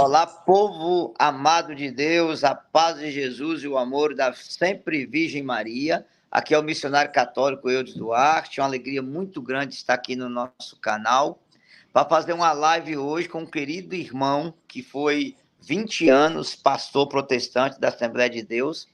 Olá, povo amado de Deus, a paz de Jesus e o amor da sempre Virgem Maria. Aqui é o missionário católico Eudes Duarte. Uma alegria muito grande estar aqui no nosso canal para fazer uma live hoje com um querido irmão que foi 20 anos pastor protestante da Assembleia de Deus,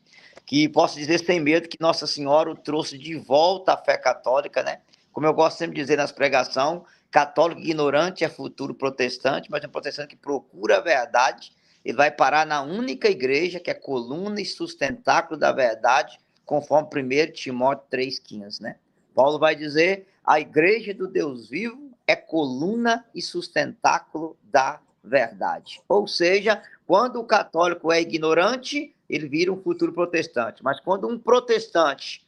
que posso dizer sem medo que Nossa Senhora o trouxe de volta à fé católica, né? Como eu gosto sempre de dizer nas pregações, católico ignorante é futuro protestante, mas é um protestante que procura a verdade. Ele vai parar na única igreja que é coluna e sustentáculo da verdade, conforme 1 Timóteo 3,15, né? Paulo vai dizer, a igreja do Deus vivo é coluna e sustentáculo da verdade. Ou seja, quando o católico é ignorante, ele vira um futuro protestante. Mas quando um protestante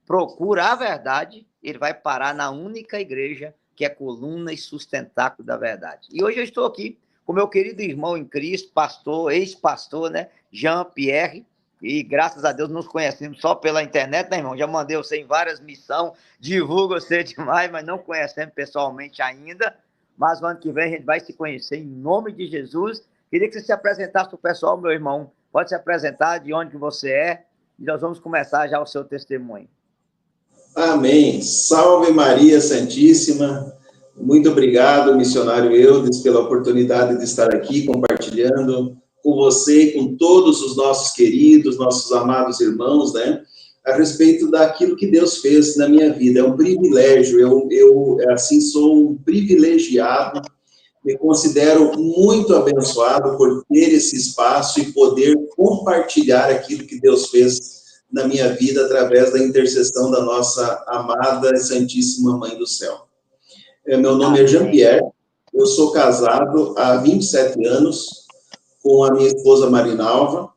procura a verdade, ele vai parar na única igreja que é coluna e sustentáculo da verdade. E hoje eu estou aqui com meu querido irmão em Cristo, pastor, ex-pastor, né, Jean-Pierre, e graças a Deus nos conhecemos só pela internet, né, irmão? Já mandei você em várias missões, divulgo você demais, mas não conhecemos pessoalmente ainda. Mas o ano que vem a gente vai se conhecer em nome de Jesus. Queria que você se apresentasse para o pessoal, meu irmão. Pode se apresentar de onde que você é e nós vamos começar já o seu testemunho. Amém. Salve Maria Santíssima. Muito obrigado, missionário Eudes, pela oportunidade de estar aqui compartilhando com você e com todos os nossos queridos, nossos amados irmãos, né? A respeito daquilo que Deus fez na minha vida. É um privilégio. Eu assim, sou um privilegiado. Me considero muito abençoado por ter esse espaço e poder compartilhar aquilo que Deus fez na minha vida, através da intercessão da nossa amada e Santíssima Mãe do Céu. Meu nome é Jean-Pierre, eu sou casado há 27 anos com a minha esposa Marinalva.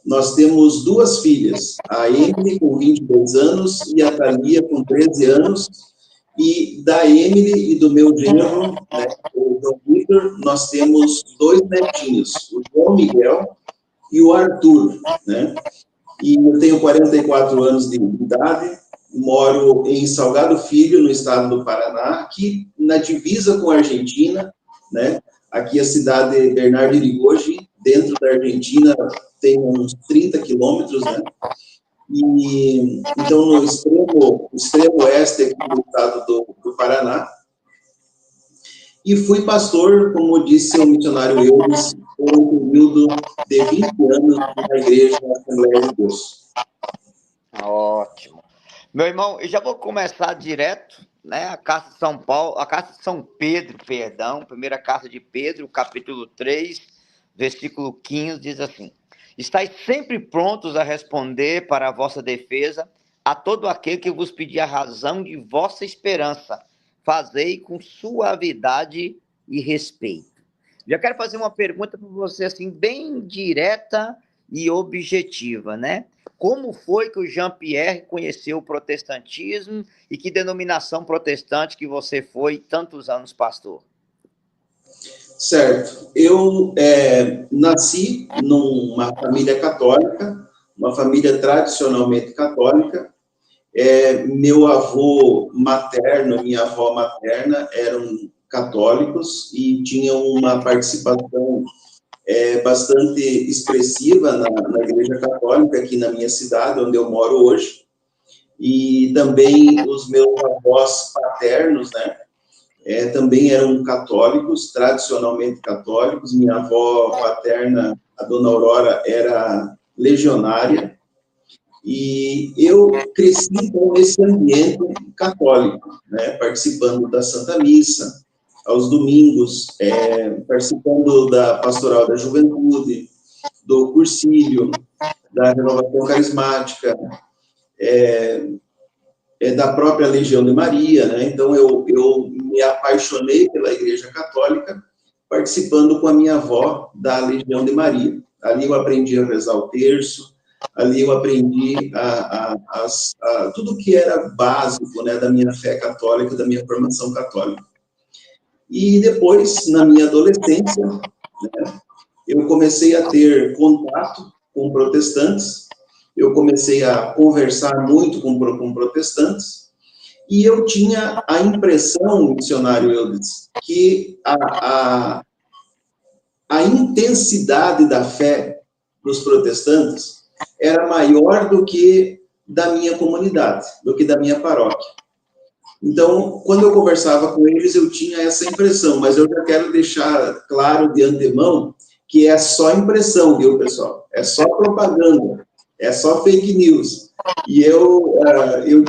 Nós temos duas filhas, a Emily com 22 anos e a Thalia com 13 anos. E da Emily e do meu genro, né, o João Vitor, nós temos dois netinhos, o João Miguel e o Arthur, né? E eu tenho 44 anos de idade, moro em Salgado Filho, no estado do Paraná, aqui na divisa com a Argentina, né? Aqui a cidade de Bernardo de Irigoyen, dentro da Argentina, tem uns 30 quilômetros, né? E, então, no extremo oeste aqui do estado do Paraná. E fui pastor, como disse o missionário Eudes, por um período de 20 anos na igreja da Assembleia de Deus. Ótimo. Meu irmão, eu já vou começar direto, né? A carta de São Paulo, a carta de São Pedro, perdão, primeira carta de Pedro, capítulo 3, versículo 15, diz assim: estais sempre prontos a responder para a vossa defesa a todo aquele que vos pedir a razão de vossa esperança. Fazei com suavidade e respeito. Já quero fazer uma pergunta para você, assim, bem direta e objetiva, né? Como foi que o Jean-Pierre conheceu o protestantismo e que denominação protestante que você foi tantos anos pastor? Certo. Eu nasci numa família católica, uma família tradicionalmente católica. Meu avô materno, minha avó materna eram católicos e tinham uma participação bastante expressiva na Igreja Católica, aqui na minha cidade, onde eu moro hoje. E também os meus avós paternos, né, também eram católicos, tradicionalmente católicos. Minha avó paterna, a dona Aurora, era legionária. E eu cresci com esse ambiente católico, né, participando da Santa Missa, aos domingos, participando da Pastoral da Juventude, do Cursílio, da Renovação Carismática, da própria Legião de Maria, né? Então eu me apaixonei pela Igreja Católica, participando com a minha avó da Legião de Maria. Ali eu aprendi a rezar o terço, ali eu aprendi tudo que era básico, né, da minha fé católica, da minha formação católica. E depois, na minha adolescência, né, eu comecei a ter contato com protestantes, eu comecei a conversar muito com protestantes, e eu tinha a impressão, missionário Eudes, que a a intensidade da fé dos protestantes era maior do que da minha comunidade, do que da minha paróquia. Então, quando eu conversava com eles, eu tinha essa impressão, mas eu já quero deixar claro de antemão que é só impressão, viu, pessoal? É só propaganda, é só fake news. E eu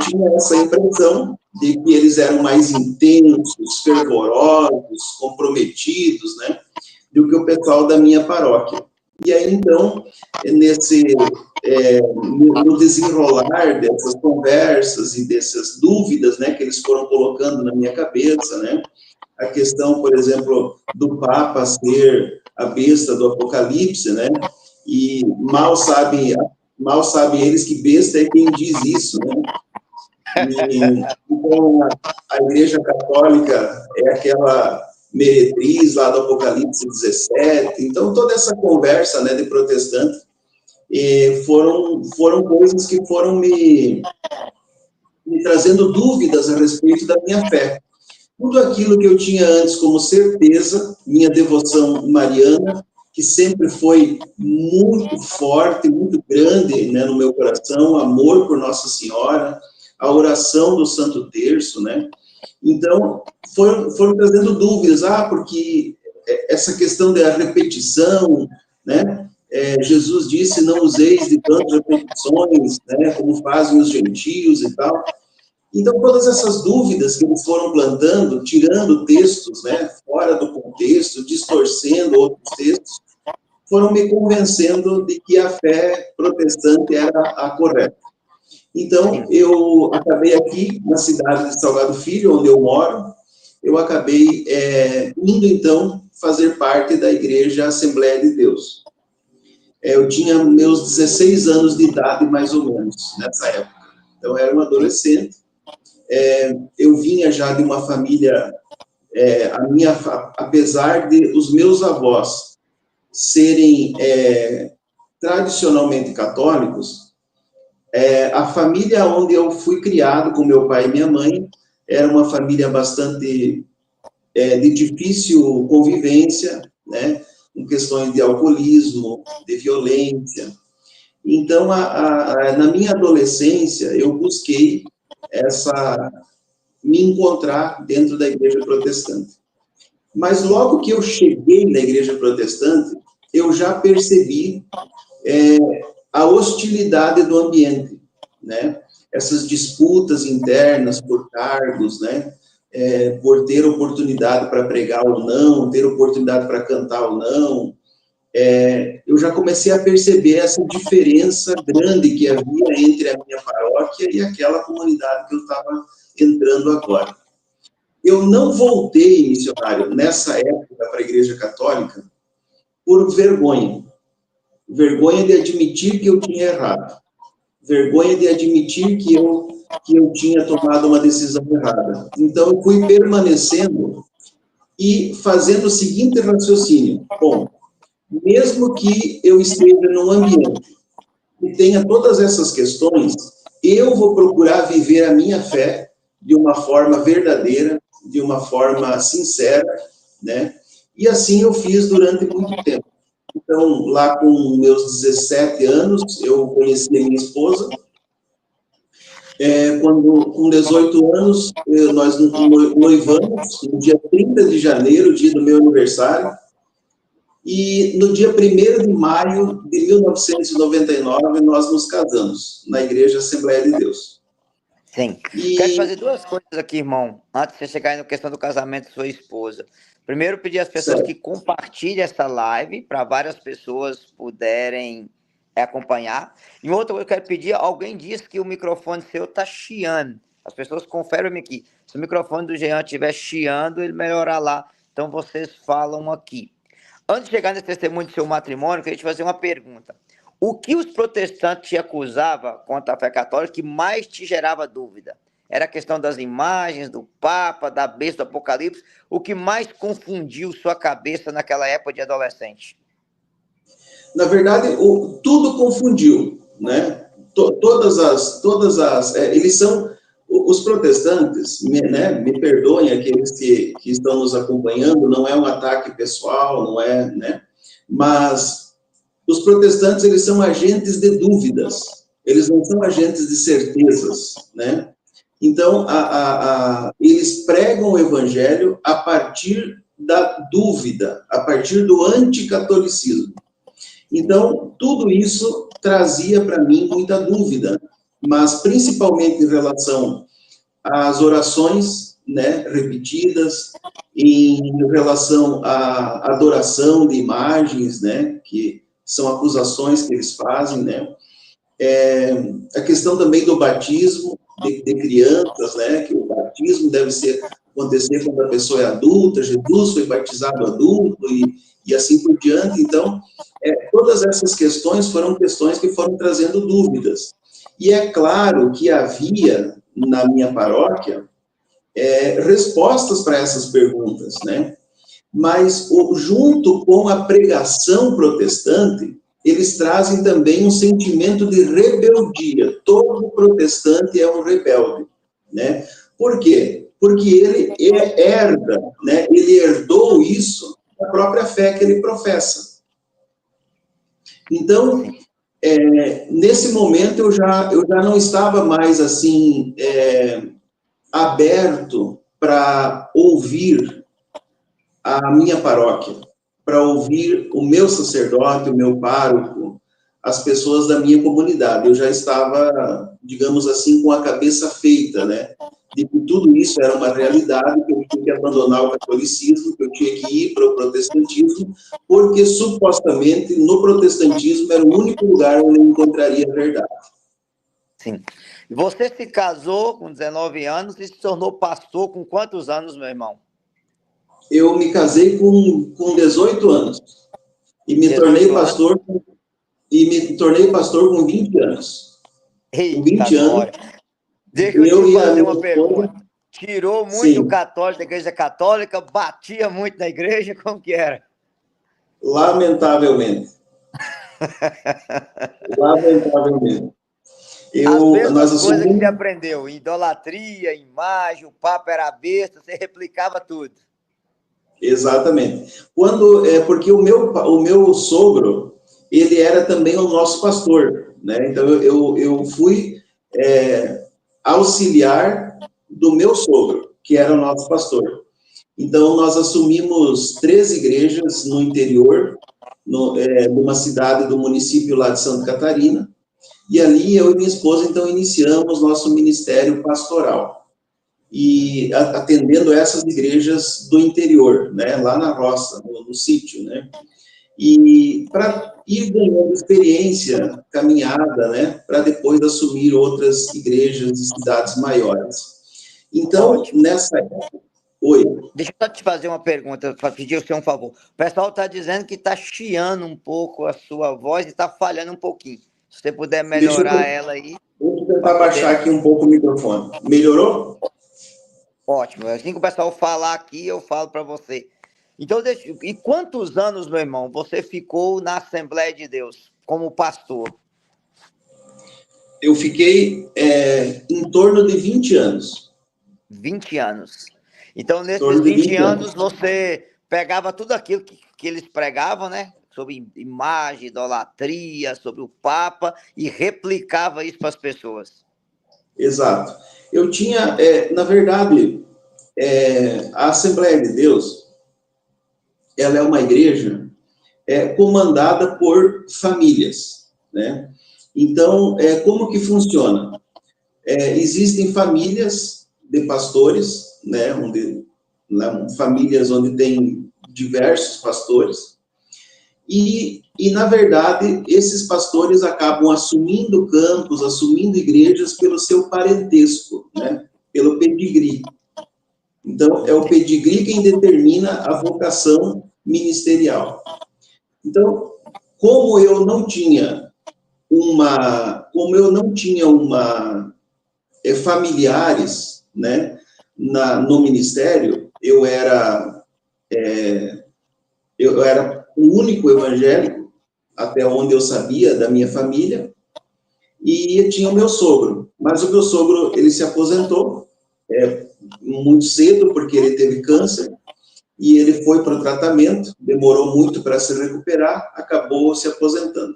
tinha essa impressão de que eles eram mais intensos, fervorosos, comprometidos, né, do que o pessoal da minha paróquia. E aí, então, no desenrolar dessas conversas e dessas dúvidas, né, que eles foram colocando na minha cabeça, né, a questão, por exemplo, do Papa ser a besta do Apocalipse, né, e mal sabem eles que besta é quem diz isso, né. Então, a Igreja Católica é aquela meretriz lá do Apocalipse 17. Então, toda essa conversa, né, de protestante foram coisas que foram me trazendo dúvidas a respeito da minha fé. Tudo aquilo que eu tinha antes como certeza, minha devoção mariana, que sempre foi muito forte, muito grande, né, no meu coração, amor por Nossa Senhora, a oração do Santo Terço, né? Então, foram trazendo dúvidas, porque essa questão da repetição, né? Jesus disse, não useis de tantas repetições, né, como fazem os gentios e tal. Então, todas essas dúvidas que eles foram plantando, tirando textos, né, fora do contexto, distorcendo outros textos, foram me convencendo de que a fé protestante era a correta. Então, eu acabei aqui, na cidade de Salgado Filho, onde eu moro, eu acabei indo, então, fazer parte da Igreja Assembleia de Deus. Eu tinha meus 16 anos de idade, mais ou menos, nessa época. Então, eu era um adolescente. Eu vinha já de uma família, apesar de os meus avós serem tradicionalmente católicos, a família onde eu fui criado com meu pai e minha mãe era uma família bastante de difícil convivência, né, com questões de alcoolismo, de violência. Então, na minha adolescência, eu busquei me encontrar dentro da igreja protestante. Mas logo que eu cheguei na igreja protestante, eu já percebi a hostilidade do ambiente, né? Essas disputas internas por cargos, né? Por ter oportunidade para pregar ou não, ter oportunidade para cantar ou não. Eu já comecei a perceber essa diferença grande que havia entre a minha paróquia e aquela comunidade que eu estava entrando agora. Eu não voltei, missionário, nessa época para a Igreja Católica por vergonha. Vergonha de admitir que eu tinha errado. Vergonha de admitir que eu tinha tomado uma decisão errada. Então, eu fui permanecendo e fazendo o seguinte raciocínio. Bom, mesmo que eu esteja num ambiente que tenha todas essas questões, eu vou procurar viver a minha fé de uma forma verdadeira, de uma forma sincera, né? E assim eu fiz durante muito tempo. Então, lá com meus 17 anos, eu conheci a minha esposa. Com 18 anos, nós noivamos, no dia 30 de janeiro, dia do meu aniversário. E no dia 1º de maio de 1999, nós nos casamos, na Igreja Assembleia de Deus. Sim. Quero fazer duas coisas aqui, irmão, antes de você chegar na questão do casamento da sua esposa. Primeiro, pedir às pessoas que compartilhem essa live, para várias pessoas poderem acompanhar. E outra coisa eu quero pedir, alguém disse que o microfone seu está chiando. As pessoas confirmem aqui. Se o microfone do Jean estiver chiando, ele melhorar lá. Então, vocês falam aqui. Antes de chegar nesse testemunho do seu matrimônio, eu queria te fazer uma pergunta. O que os protestantes te acusavam contra a fé católica que mais te gerava dúvida? Era a questão das imagens, do Papa, da besta do Apocalipse? O que mais confundiu sua cabeça naquela época de adolescente? Na verdade, tudo confundiu, né? Eles são os protestantes, né? Me perdoem aqueles que estão nos acompanhando, não é um ataque pessoal, não é, né? Mas os protestantes, eles são agentes de dúvidas, eles não são agentes de certezas, né? Então, eles pregam o evangelho a partir da dúvida, a partir do anticatolicismo. Então, tudo isso trazia para mim muita dúvida, mas principalmente em relação às orações, né, repetidas, em relação à adoração de imagens, né, que são acusações que eles fazem, né, a questão também do batismo de crianças, né, que o batismo deve acontecer quando a pessoa é adulta, Jesus foi batizado adulto e assim por diante. Então, todas essas questões foram questões que foram trazendo dúvidas. E é claro que havia, na minha paróquia, respostas para essas perguntas, né? Mas, junto com a pregação protestante, eles trazem também um sentimento de rebeldia. Todo protestante é um rebelde, né? Por quê? Porque ele herda, né? Ele herdou isso da própria fé que ele professa. Então, nesse momento, eu já não estava mais, assim, aberto para ouvir a minha paróquia, para ouvir o meu sacerdote, o meu pároco, as pessoas da minha comunidade. Eu já estava, digamos assim, com a cabeça feita, né? De que tudo isso era uma realidade, que eu tinha que abandonar o catolicismo, que eu tinha que ir para o protestantismo, porque supostamente no protestantismo era o único lugar onde eu encontraria a verdade. Sim. E você se casou com 19 anos e se tornou pastor com quantos anos, meu irmão? Eu me casei com 18 anos e me tornei pastor com 20 anos. Eita, com 20 anos, deixa eu te fazer uma pergunta. esposa, Tirou muito sim, católico da igreja católica, batia muito na igreja, como que era? Lamentavelmente. Lamentavelmente. As mesmas Nós coisas que você assumimos... aprendeu, idolatria, imagem, o Papa era besta, você replicava tudo. Exatamente. Porque o meu sogro, ele era também o nosso pastor, né? Então, eu fui auxiliar do meu sogro, que era o nosso pastor. Então, nós assumimos 3 igrejas no interior, numa cidade do município lá de Santa Catarina, e ali eu e minha esposa, então, iniciamos nosso ministério pastoral, e atendendo essas igrejas do interior, né, lá na roça, no sítio, né, e para ir ganhando experiência, caminhada, né, para depois assumir outras igrejas e cidades maiores. Então, Ótimo. nessa época... Oi. Deixa eu só te fazer uma pergunta, para pedir o seu favor. O pessoal está dizendo que está chiando um pouco a sua voz e está falhando um pouquinho. Se você puder melhorar ela aí. Deixa eu tentar baixar aqui um pouco o microfone. Melhorou? Ótimo. Assim que o pessoal falar aqui, eu falo para você. Então, e quantos anos, meu irmão, você ficou na Assembleia de Deus como pastor? Eu fiquei em torno de 20 anos. 20 anos. Então, nesses 20 anos, você pegava tudo aquilo que eles pregavam, né? Sobre imagem, idolatria, sobre o Papa, e replicava isso para as pessoas. Exato. Eu tinha, na verdade, a Assembleia de Deus, ela é uma igreja comandada por famílias, né? Então, como que funciona? Existem famílias de pastores, né, famílias onde tem diversos pastores, e, na verdade, esses pastores acabam assumindo campos, assumindo igrejas pelo seu parentesco, né, pelo pedigree. Então, é o pedigree quem determina a vocação ministerial. Então, como eu não tinha familiares, né, no ministério, eu era o único evangélico, até onde eu sabia, da minha família, e tinha o meu sogro. Mas o meu sogro, ele se aposentou muito cedo, porque ele teve câncer, e ele foi para o tratamento, demorou muito para se recuperar, acabou se aposentando.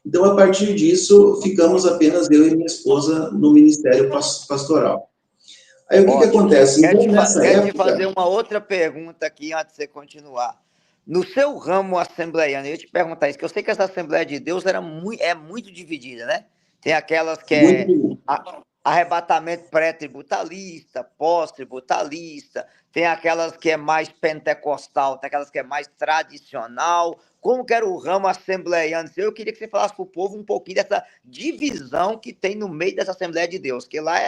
Então, a partir disso, ficamos apenas eu e minha esposa no ministério pastoral. Aí, o que acontece? Então, quero te fazer uma outra pergunta aqui, antes de você continuar. No seu ramo assembleiano, eu ia te perguntar isso, que eu sei que essa Assembleia de Deus é muito dividida, né? Tem aquelas que é arrebatamento pré-tributalista, pós-tributalista, tem aquelas que é mais pentecostal, tem aquelas que é mais tradicional. Como que era o ramo assembleiano? Eu queria que você falasse para o povo um pouquinho dessa divisão que tem no meio dessa Assembleia de Deus, que lá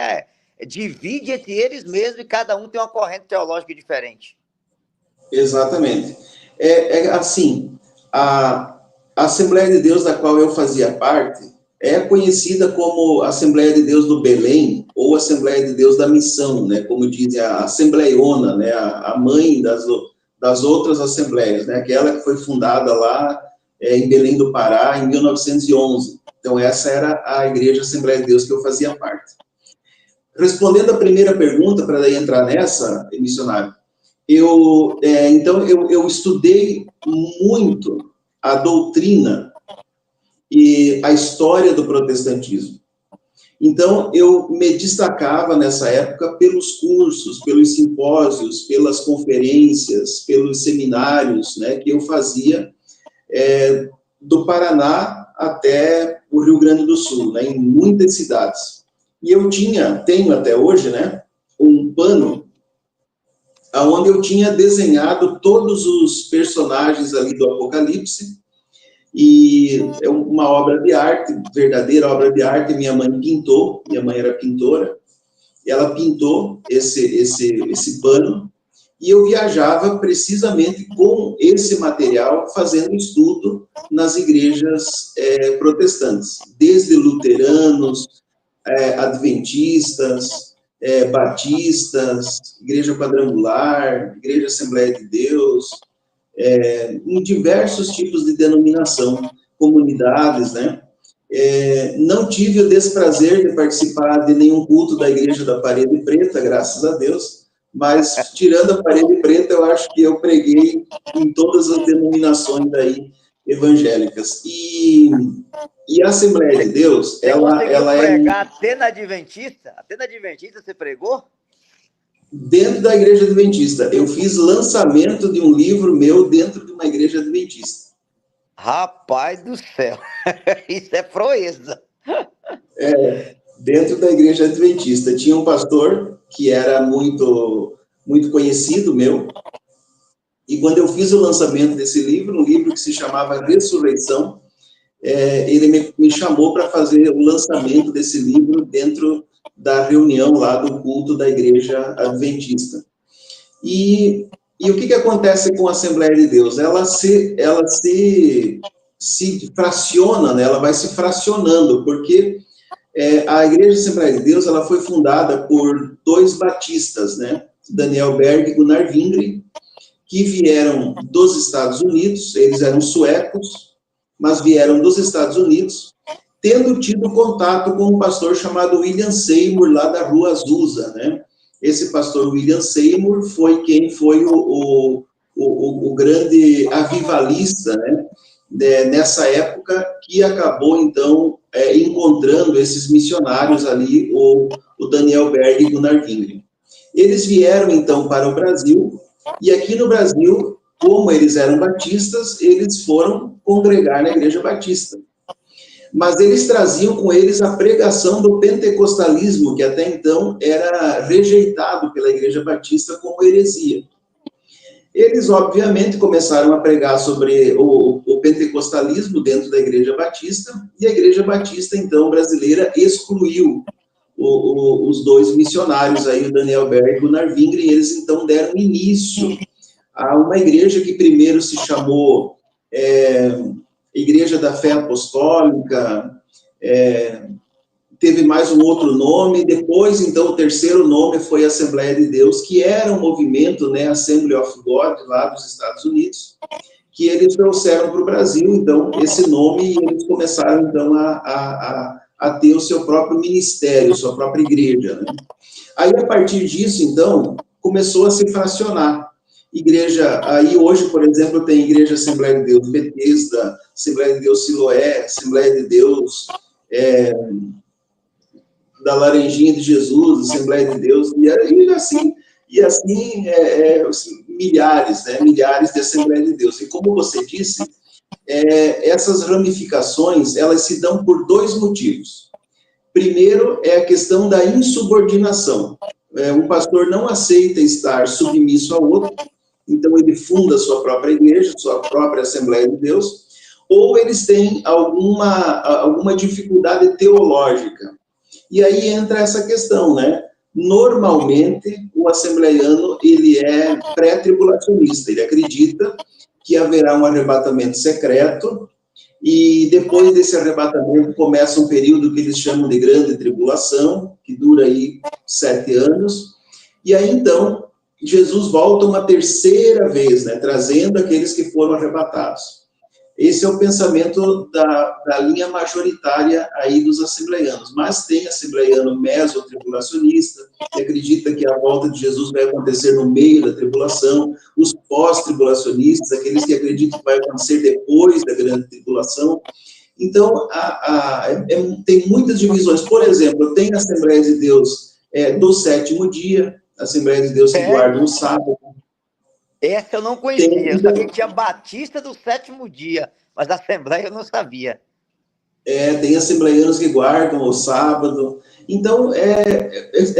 divide entre eles mesmos e cada um tem uma corrente teológica diferente. Exatamente. Assim, a Assembleia de Deus da qual eu fazia parte é conhecida como Assembleia de Deus do Belém ou Assembleia de Deus da Missão, né? Como dizem, a Assembleiona, né? A mãe das outras assembleias, né? Aquela que foi fundada lá em Belém do Pará em 1911. Então, essa era a Igreja Assembleia de Deus que eu fazia parte. Respondendo a primeira pergunta, para daí entrar nessa, missionário, eu estudei muito a doutrina e a história do protestantismo. Então, eu me destacava nessa época pelos cursos, pelos simpósios, pelas conferências, pelos seminários, né, que eu fazia do Paraná até o Rio Grande do Sul, né, em muitas cidades. E eu tenho até hoje, né, um pano onde eu tinha desenhado todos os personagens ali do Apocalipse, e é uma obra de arte, verdadeira obra de arte. Minha mãe pintou, minha mãe era pintora, e ela pintou esse pano, e eu viajava precisamente com esse material, fazendo estudo nas igrejas protestantes, desde luteranos, adventistas, batistas, igreja quadrangular, igreja Assembleia de Deus, em diversos tipos de denominação, comunidades, né? Não tive o desprazer de participar de nenhum culto da Igreja da Parede Preta, graças a Deus, mas, tirando a Parede Preta, eu acho que eu preguei em todas as denominações daí evangélicas. E a Assembleia de Deus, ela pregar até na Adventista? Até na Adventista você pregou? Dentro da Igreja Adventista. Eu fiz lançamento de um livro meu dentro de uma Igreja Adventista. Rapaz do céu, isso é proeza. Dentro da Igreja Adventista. Tinha um pastor que era muito, muito conhecido meu, e quando eu fiz o lançamento desse livro, um livro que se chamava Ressurreição, ele me chamou para fazer o lançamento desse livro dentro da reunião lá do culto da Igreja Adventista. E o que acontece com a Assembleia de Deus? Ela se fraciona, né? Ela vai se fracionando, porque a Igreja Assembleia de Deus, ela foi fundada por dois batistas, né? Daniel Berg e Gunnar Wingren, que vieram dos Estados Unidos. Eles eram suecos, mas vieram dos Estados Unidos, tendo tido contato com um pastor chamado William Seymour, lá da Rua Azusa, né? Esse pastor William Seymour foi quem foi o grande avivalista, né? Nessa época, que acabou, então, encontrando esses missionários ali, o Daniel Berg e Gunnar Wingren. Eles vieram, então, para o Brasil, e aqui no Brasil, como eles eram batistas, eles foram congregar na Igreja Batista. Mas eles traziam com eles a pregação do pentecostalismo, que até então era rejeitado pela Igreja Batista como heresia. Eles, obviamente, começaram a pregar sobre o pentecostalismo dentro da Igreja Batista, e a Igreja Batista, então, brasileira, excluiu os dois missionários, aí, o Daniel Berg e o Gunnar Wingren, e eles, então, deram início a uma igreja que primeiro se chamou Igreja da Fé Apostólica, teve mais um outro nome, depois, então, o terceiro nome foi Assembleia de Deus, que era um movimento, né, Assembly of God, lá dos Estados Unidos, que eles trouxeram para o Brasil, então, esse nome, e eles começaram, então, a ter o seu próprio ministério, sua própria igreja, né? Aí, a partir disso, então, começou a se fracionar. igreja, aí hoje, por exemplo, tem Igreja Assembleia de Deus Betesda, Assembleia de Deus Siloé, Assembleia de Deus da Laranjinha de Jesus, Assembleia de Deus, e assim milhares, né, milhares de Assembleia de Deus. E como você disse, essas ramificações, elas se dão por dois motivos. Primeiro é a questão da insubordinação. Um pastor não aceita estar submisso ao outro, então ele funda sua própria igreja, sua própria Assembleia de Deus, ou eles têm alguma dificuldade teológica. E aí entra essa questão, né? Normalmente, o assembleiano, ele é pré-tribulacionista, ele acredita que haverá um arrebatamento secreto, e depois desse arrebatamento começa um período que eles chamam de grande tribulação, que dura aí 7 anos, e aí então Jesus volta uma terceira vez, né, trazendo aqueles que foram arrebatados. Esse é o pensamento da linha majoritária aí dos assembleianos, mas tem assembleiano mesotribulacionista, que acredita que a volta de Jesus vai acontecer no meio da tribulação, os pós-tribulacionistas, aqueles que acreditam que vai acontecer depois da grande tribulação. Então, tem muitas divisões. Por exemplo, tem a Assembleia de Deus do sétimo dia, a Assembleia de Deus que guarda o sábado. Essa eu não conhecia. Eu sabia que tinha Batista do sétimo dia, mas da Assembleia eu não sabia. Tem assembleianos que guardam o sábado. Então,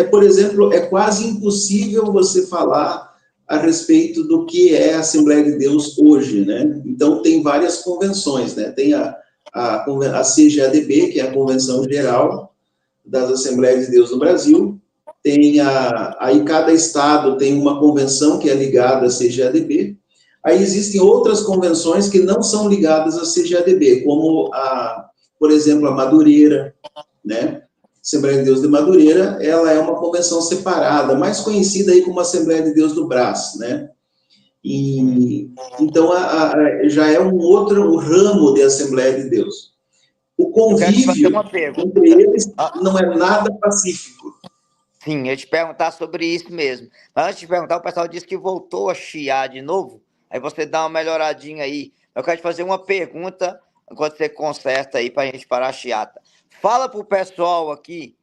por exemplo, é quase impossível você falar a respeito do que é a Assembleia de Deus hoje, né? Então, tem várias convenções, né? Tem a CGADB, que é a Convenção Geral das Assembleias de Deus no Brasil. Tem aí cada estado tem uma convenção que é ligada à CGADB. Aí existem outras convenções que não são ligadas à CGADB, como por exemplo, a Madureira, né? Assembleia de Deus de Madureira, ela é uma convenção separada, mais conhecida aí como Assembleia de Deus do Brás, né? E então já é um outro ramo de Assembleia de Deus. O convívio entre eles não é nada pacífico. Sim, eu ia te perguntar sobre isso mesmo. Mas antes de perguntar, o pessoal disse que voltou a chiar de novo. Aí você dá uma melhoradinha aí. Eu quero te fazer uma pergunta, enquanto você conserta aí, para a gente parar a chiata. Fala para o pessoal aqui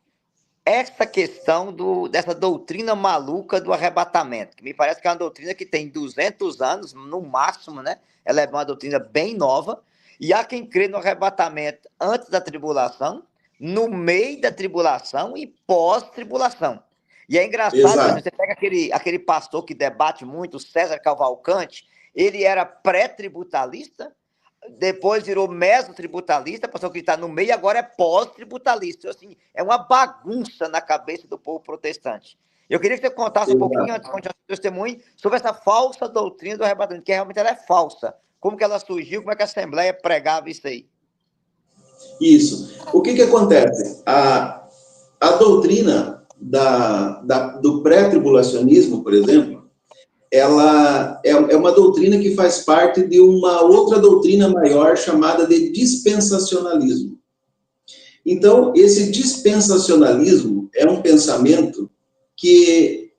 essa questão dessa doutrina maluca do arrebatamento, que me parece que é uma doutrina que tem 200 anos, no máximo, né? Ela é uma doutrina bem nova. E há quem crê no arrebatamento antes da tribulação, no meio da tribulação e pós-tribulação. E é engraçado, você pega aquele pastor que debate muito, César Cavalcante, ele era pré-tributalista, depois virou mesotributalista, passou a acreditar no meio e agora é pós-tributalista. Assim, é uma bagunça na cabeça do povo protestante. Eu queria que você contasse um pouquinho, antes de continuar o testemunho, sobre essa falsa doutrina do arrebatamento, que realmente ela é falsa. Como que ela surgiu, como é que a Assembleia pregava isso aí? Isso. O que acontece? A doutrina do pré-tribulacionismo, por exemplo, ela é uma doutrina que faz parte de uma outra doutrina maior chamada de dispensacionalismo. Então, esse dispensacionalismo é um pensamento que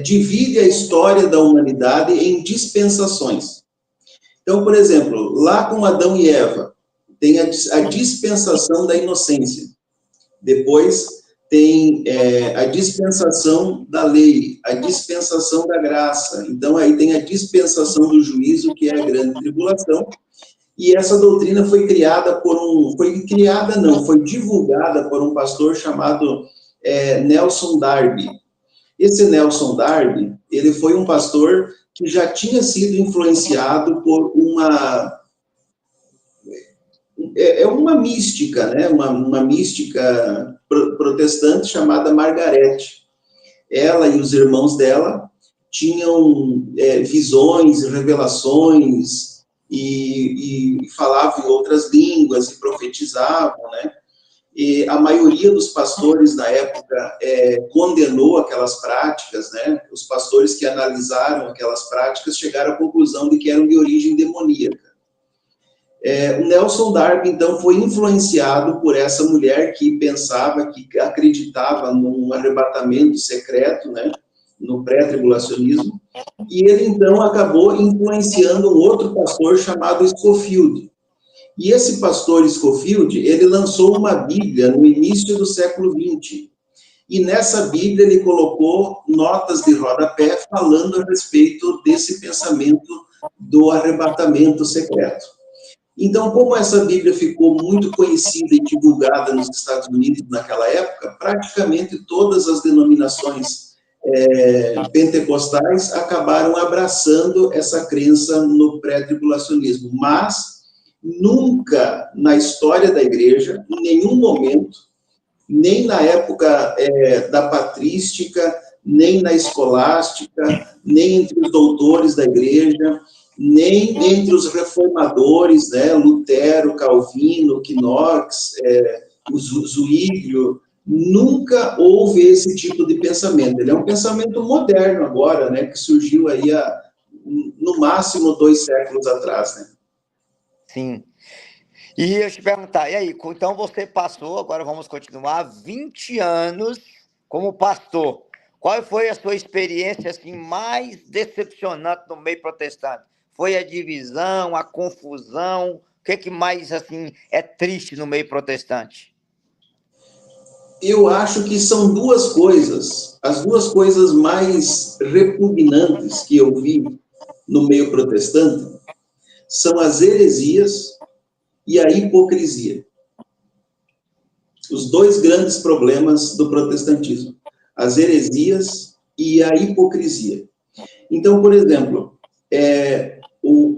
divide a história da humanidade em dispensações. Então, por exemplo, lá com Adão e Eva, tem a dispensação da inocência. Depois tem a dispensação da lei, a dispensação da graça. Então, aí tem a dispensação do juízo, que é a grande tribulação. E essa doutrina foi criada foi divulgada por um pastor chamado Nelson Darby. Esse Nelson Darby, ele foi um pastor que já tinha sido influenciado por uma mística, né? Uma mística protestante chamada Margarete. Ela e os irmãos dela tinham visões, revelações, e falavam em outras línguas, e profetizavam, né? E a maioria dos pastores na época condenou aquelas práticas, né? Os pastores que analisaram aquelas práticas chegaram à conclusão de que eram de origem demoníaca. O Nelson Darby, então, foi influenciado por essa mulher que pensava, que acreditava num arrebatamento secreto, né? No pré-tribulacionismo, E ele, então, acabou influenciando um outro pastor chamado Scofield. E esse pastor Scofield, ele lançou uma Bíblia no início do século XX. E nessa Bíblia ele colocou notas de rodapé falando a respeito desse pensamento do arrebatamento secreto. Então, como essa Bíblia ficou muito conhecida e divulgada nos Estados Unidos naquela época, praticamente todas as denominações pentecostais acabaram abraçando essa crença no pré-tribulacionismo, mas nunca na história da igreja, em nenhum momento, nem na época da patrística, nem na escolástica, nem entre os doutores da igreja, nem entre os reformadores, né, Lutero, Calvino, Knox, Zwinglio, nunca houve esse tipo de pensamento. Ele é um pensamento moderno agora, né, que surgiu aí no máximo 2 séculos atrás, né? Sim. E eu te perguntar, e aí, então você passou, agora vamos continuar, 20 anos como pastor. Qual foi a sua experiência assim, mais decepcionante no meio protestante? Foi a divisão, a confusão? O que mais assim, é triste no meio protestante? Eu acho que são 2 coisas, as 2 coisas mais repugnantes que eu vi no meio protestante são as heresias e a hipocrisia. Os 2 grandes problemas do protestantismo, as heresias e a hipocrisia. Então, por exemplo,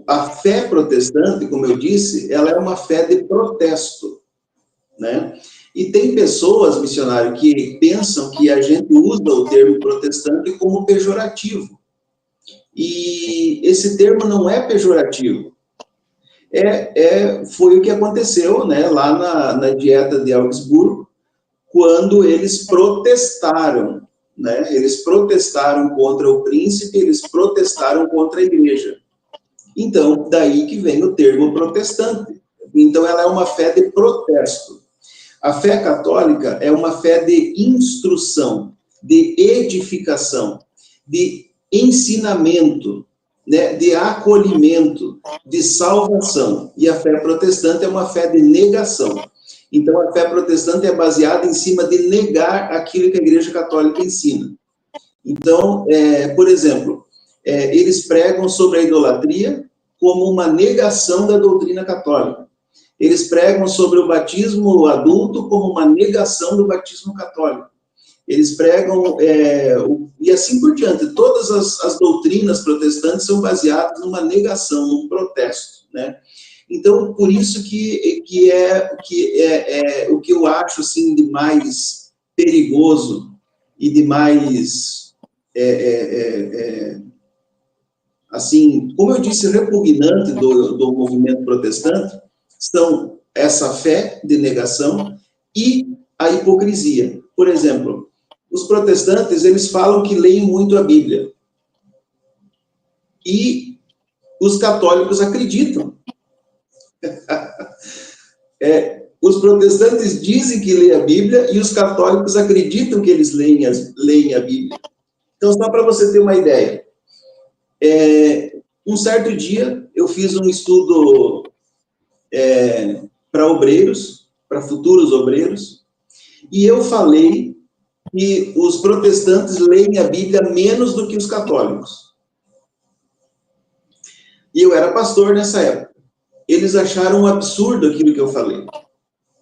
a fé protestante, como eu disse, ela é uma fé de protesto, né? E tem pessoas, missionário, que pensam que a gente usa o termo protestante como pejorativo. E esse termo não é pejorativo. Foi o que aconteceu, né, lá na Dieta de Augsburgo, quando eles protestaram, né? Eles protestaram contra o príncipe, eles protestaram contra a igreja. Então, daí que vem o termo protestante. Então, ela é uma fé de protesto. A fé católica é uma fé de instrução, de edificação, de ensinamento, né, de acolhimento, de salvação. E a fé protestante é uma fé de negação. Então, a fé protestante é baseada em cima de negar aquilo que a Igreja Católica ensina. Então, por exemplo, eles pregam sobre a idolatria como uma negação da doutrina católica. Eles pregam sobre o batismo adulto como uma negação do batismo católico. Eles pregam, e assim por diante, todas as doutrinas protestantes são baseadas numa negação, num protesto, né? Então, por isso que é o que eu acho, assim, de mais perigoso e de mais, assim, como eu disse, repugnante do movimento protestante, são essa fé de negação e a hipocrisia. Por exemplo, os protestantes, eles falam que leem muito a Bíblia. E os católicos acreditam. Os protestantes dizem que leem a Bíblia e os católicos acreditam que eles leem a Bíblia. Então, só para você ter uma ideia, um certo dia eu fiz um estudo para obreiros, para futuros obreiros, e eu falei que os protestantes leem a Bíblia menos do que os católicos. E eu era pastor nessa época. Eles acharam um absurdo aquilo que eu falei.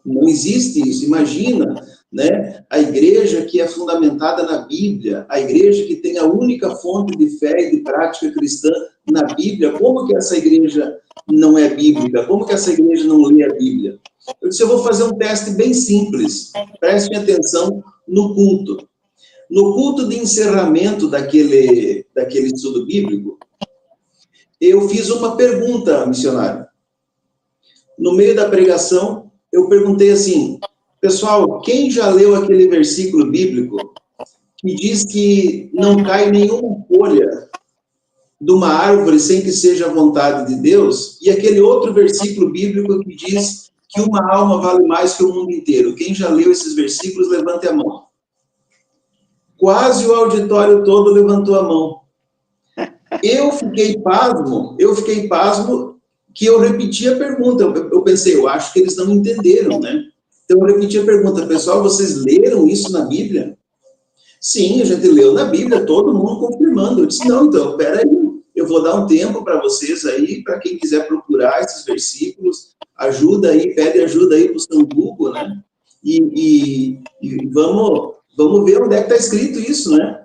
Não existe isso. Imagina, né, a igreja que é fundamentada na Bíblia, a igreja que tem a única fonte de fé e de prática cristã na Bíblia, como que essa igreja não é bíblica? Como que essa igreja não lê a Bíblia? Eu disse, eu vou fazer um teste bem simples. Prestem atenção no culto. No culto de encerramento daquele estudo bíblico, eu fiz uma pergunta, missionário. No meio da pregação, eu perguntei assim, pessoal, quem já leu aquele versículo bíblico que diz que não cai nenhuma folha de uma árvore sem que seja a vontade de Deus, e aquele outro versículo bíblico que diz que uma alma vale mais que o mundo inteiro? Quem já leu esses versículos, levante a mão. Quase o auditório todo levantou a mão. Eu fiquei pasmo que eu repeti a pergunta. Eu pensei, eu acho que eles não entenderam, né? Então eu repeti a pergunta, pessoal, vocês leram isso na Bíblia? Sim, a gente leu na Bíblia, todo mundo confirmando. Eu disse, não, então, peraí, eu vou dar um tempo para vocês aí, para quem quiser procurar esses versículos, ajuda aí, pede ajuda aí para o seu Google, né? E vamos ver onde é que está escrito isso, né?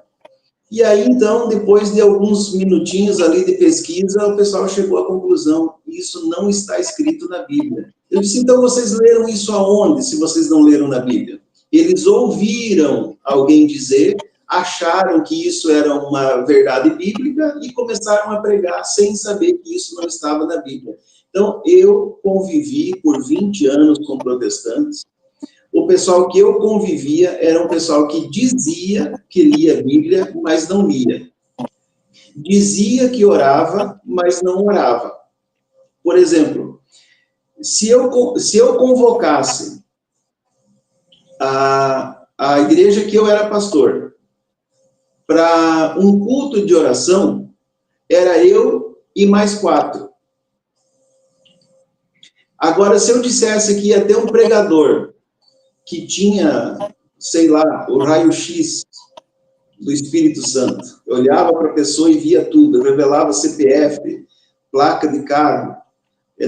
E aí, então, depois de alguns minutinhos ali de pesquisa, o pessoal chegou à conclusão, isso não está escrito na Bíblia. Eu disse, então vocês leram isso aonde, se vocês não leram na Bíblia? Eles ouviram alguém dizer, acharam que isso era uma verdade bíblica e começaram a pregar sem saber que isso não estava na Bíblia. Então, eu convivi por 20 anos com protestantes. O pessoal que eu convivia era um pessoal que dizia que lia a Bíblia, mas não lia. Dizia que orava, mas não orava. Por exemplo, se eu convocasse a igreja que eu era pastor para um culto de oração, era eu e mais 4. Agora, se eu dissesse que ia ter um pregador que tinha, sei lá, o raio-x do Espírito Santo. Eu olhava para a pessoa e via tudo, revelava CPF, placa de carro,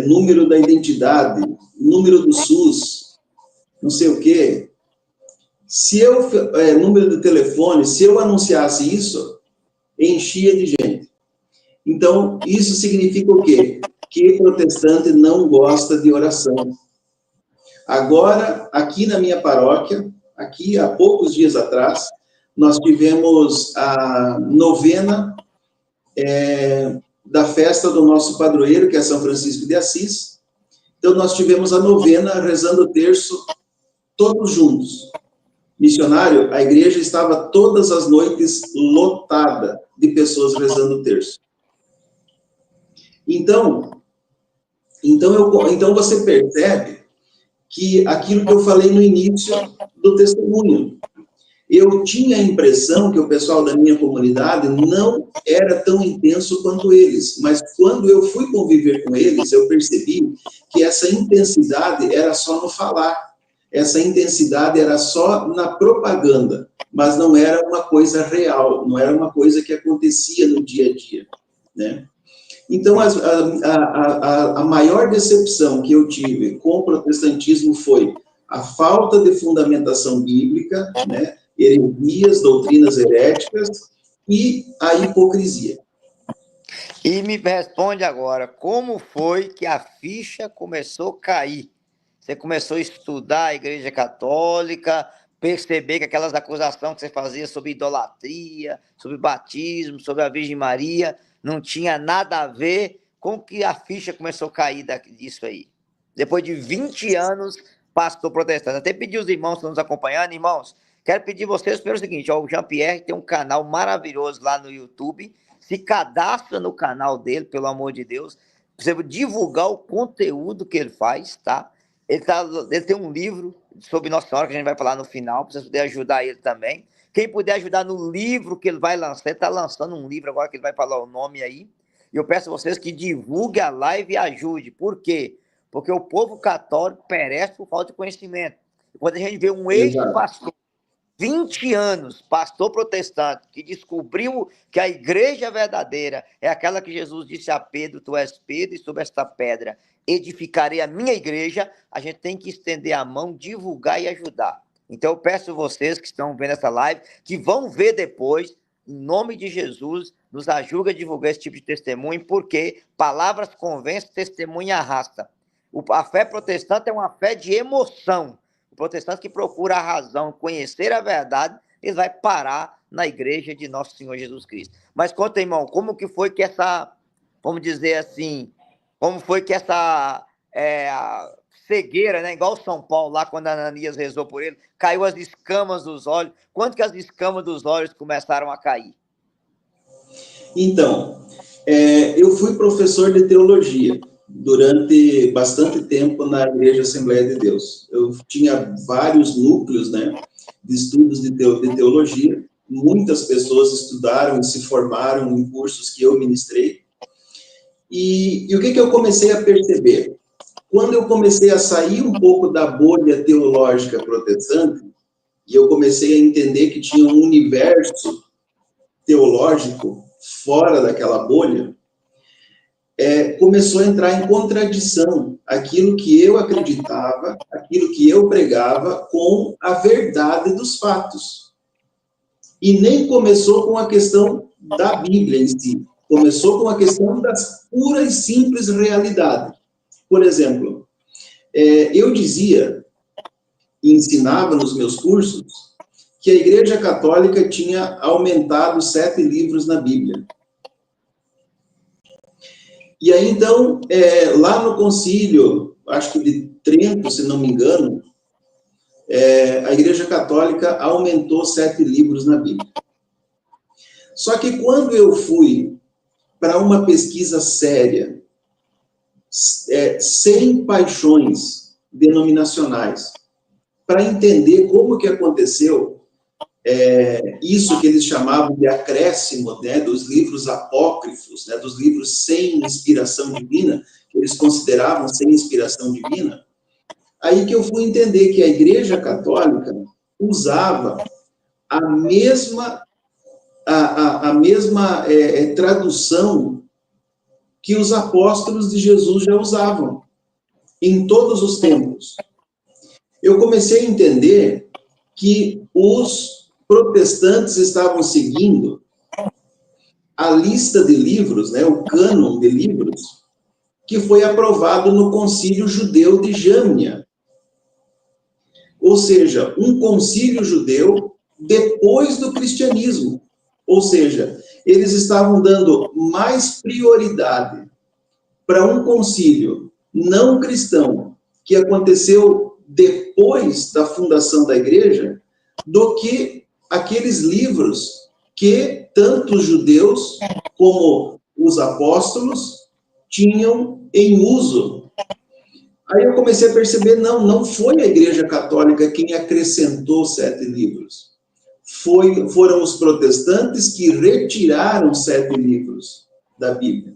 número da identidade, número do SUS, não sei o quê. Número de telefone, se eu anunciasse isso, enchia de gente. Então, isso significa o quê? Que protestante não gosta de oração. Agora, aqui na minha paróquia, aqui há poucos dias atrás, nós tivemos a novena da festa do nosso padroeiro, que é São Francisco de Assis. Então, nós tivemos a novena rezando o terço todos juntos. Missionário, a igreja estava todas as noites lotada de pessoas rezando o terço. Então você percebe que aquilo que eu falei no início do testemunho, eu tinha a impressão que o pessoal da minha comunidade não era tão intenso quanto eles, mas quando eu fui conviver com eles, eu percebi que essa intensidade era só no falar, essa intensidade era só na propaganda, mas não era uma coisa real, não era uma coisa que acontecia no dia a dia, né? Então, a maior decepção que eu tive com o protestantismo foi a falta de fundamentação bíblica, né, heresias, doutrinas heréticas e a hipocrisia. E me responde agora, como foi que a ficha começou a cair? Você começou a estudar a Igreja Católica, perceber que aquelas acusações que você fazia sobre idolatria, sobre batismo, sobre a Virgem Maria, não tinha nada a ver com que a ficha começou a cair disso aí. Depois de 20 anos, pastor protestante. Até pedi os irmãos que estão nos acompanhando, irmãos, quero pedir vocês pelo seguinte, ó, o Jean-Pierre tem um canal maravilhoso lá no YouTube, se cadastra no canal dele, pelo amor de Deus, para você divulgar o conteúdo que ele faz, tá? Ele tem um livro sobre Nossa Senhora, que a gente vai falar no final, para vocês poderem ajudar ele também. Quem puder ajudar no livro que ele vai lançar, ele está lançando um livro agora que ele vai falar o nome aí. E eu peço a vocês que divulguem a live e ajude. Por quê? Porque o povo católico perece por falta de conhecimento. Quando a gente vê um ex-pastor, 20 anos, pastor protestante, que descobriu que a igreja verdadeira é aquela que Jesus disse a Pedro, tu és Pedro, e sobre esta pedra edificarei a minha igreja, a gente tem que estender a mão, divulgar e ajudar. Então eu peço a vocês que estão vendo essa live, que vão ver depois, em nome de Jesus, nos ajuda a divulgar esse tipo de testemunho, porque palavras convencem, testemunho arrasta. A fé protestante é uma fé de emoção. O protestante que procura a razão, conhecer a verdade, ele vai parar na igreja de nosso Senhor Jesus Cristo. Mas conta, irmão, como que foi que essa, vamos dizer assim, como foi que essa cegueira, né? Igual São Paulo, lá quando Ananias rezou por ele, caiu as escamas dos olhos. Quando que as escamas dos olhos começaram a cair? Então, eu fui professor de teologia durante bastante tempo na Igreja Assembleia de Deus. Eu tinha vários núcleos, né, de estudos de teologia, muitas pessoas estudaram e se formaram em cursos que eu ministrei. E o que eu comecei a perceber? Quando eu comecei a sair um pouco da bolha teológica protestante, e eu comecei a entender que tinha um universo teológico fora daquela bolha, começou a entrar em contradição aquilo que eu acreditava, aquilo que eu pregava, com a verdade dos fatos. E nem começou com a questão da Bíblia em si, começou com a questão das puras e simples realidades. Por exemplo, eu dizia e ensinava nos meus cursos que a Igreja Católica tinha aumentado 7 livros na Bíblia. E aí, então, lá no concílio, acho que de Trento, se não me engano, a Igreja Católica aumentou 7 livros na Bíblia. Só que quando eu fui para uma pesquisa séria, sem paixões denominacionais, para entender como que aconteceu isso que eles chamavam de acréscimo, né, dos livros apócrifos, né, dos livros sem inspiração divina, que eles consideravam sem inspiração divina, aí que eu fui entender que a Igreja Católica usava a mesma tradução que os apóstolos de Jesus já usavam, em todos os tempos. Eu comecei a entender que os protestantes estavam seguindo a lista de livros, né, o cânon de livros, que foi aprovado no Concílio Judeu de Jâmnia. Ou seja, um concílio judeu depois do cristianismo. Ou seja, eles estavam dando mais prioridade para um concílio não cristão que aconteceu depois da fundação da igreja do que aqueles livros que tanto os judeus como os apóstolos tinham em uso. Aí eu comecei a perceber, não foi a Igreja Católica quem acrescentou 7 livros. Foram os protestantes que retiraram 7 livros da Bíblia.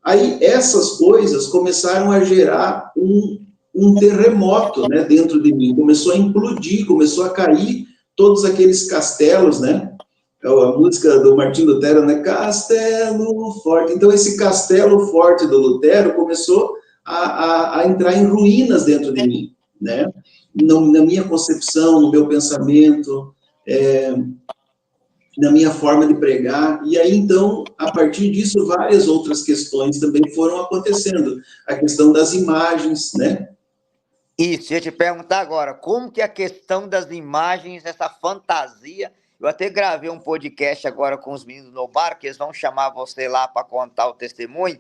Aí essas coisas começaram a gerar um terremoto, né, dentro de mim. Começou a implodir, começou a cair todos aqueles castelos, né? A música do Martinho Lutero, né? Castelo forte. Então, esse castelo forte do Lutero começou a entrar em ruínas dentro de mim, né? Na minha concepção, no meu pensamento, na minha forma de pregar. E aí, então, a partir disso, várias outras questões também foram acontecendo. A questão das imagens, né? Isso, ia te perguntar agora, como que a questão das imagens, essa fantasia, eu até gravei um podcast agora com os meninos no bar, que eles vão chamar você lá para contar o testemunho,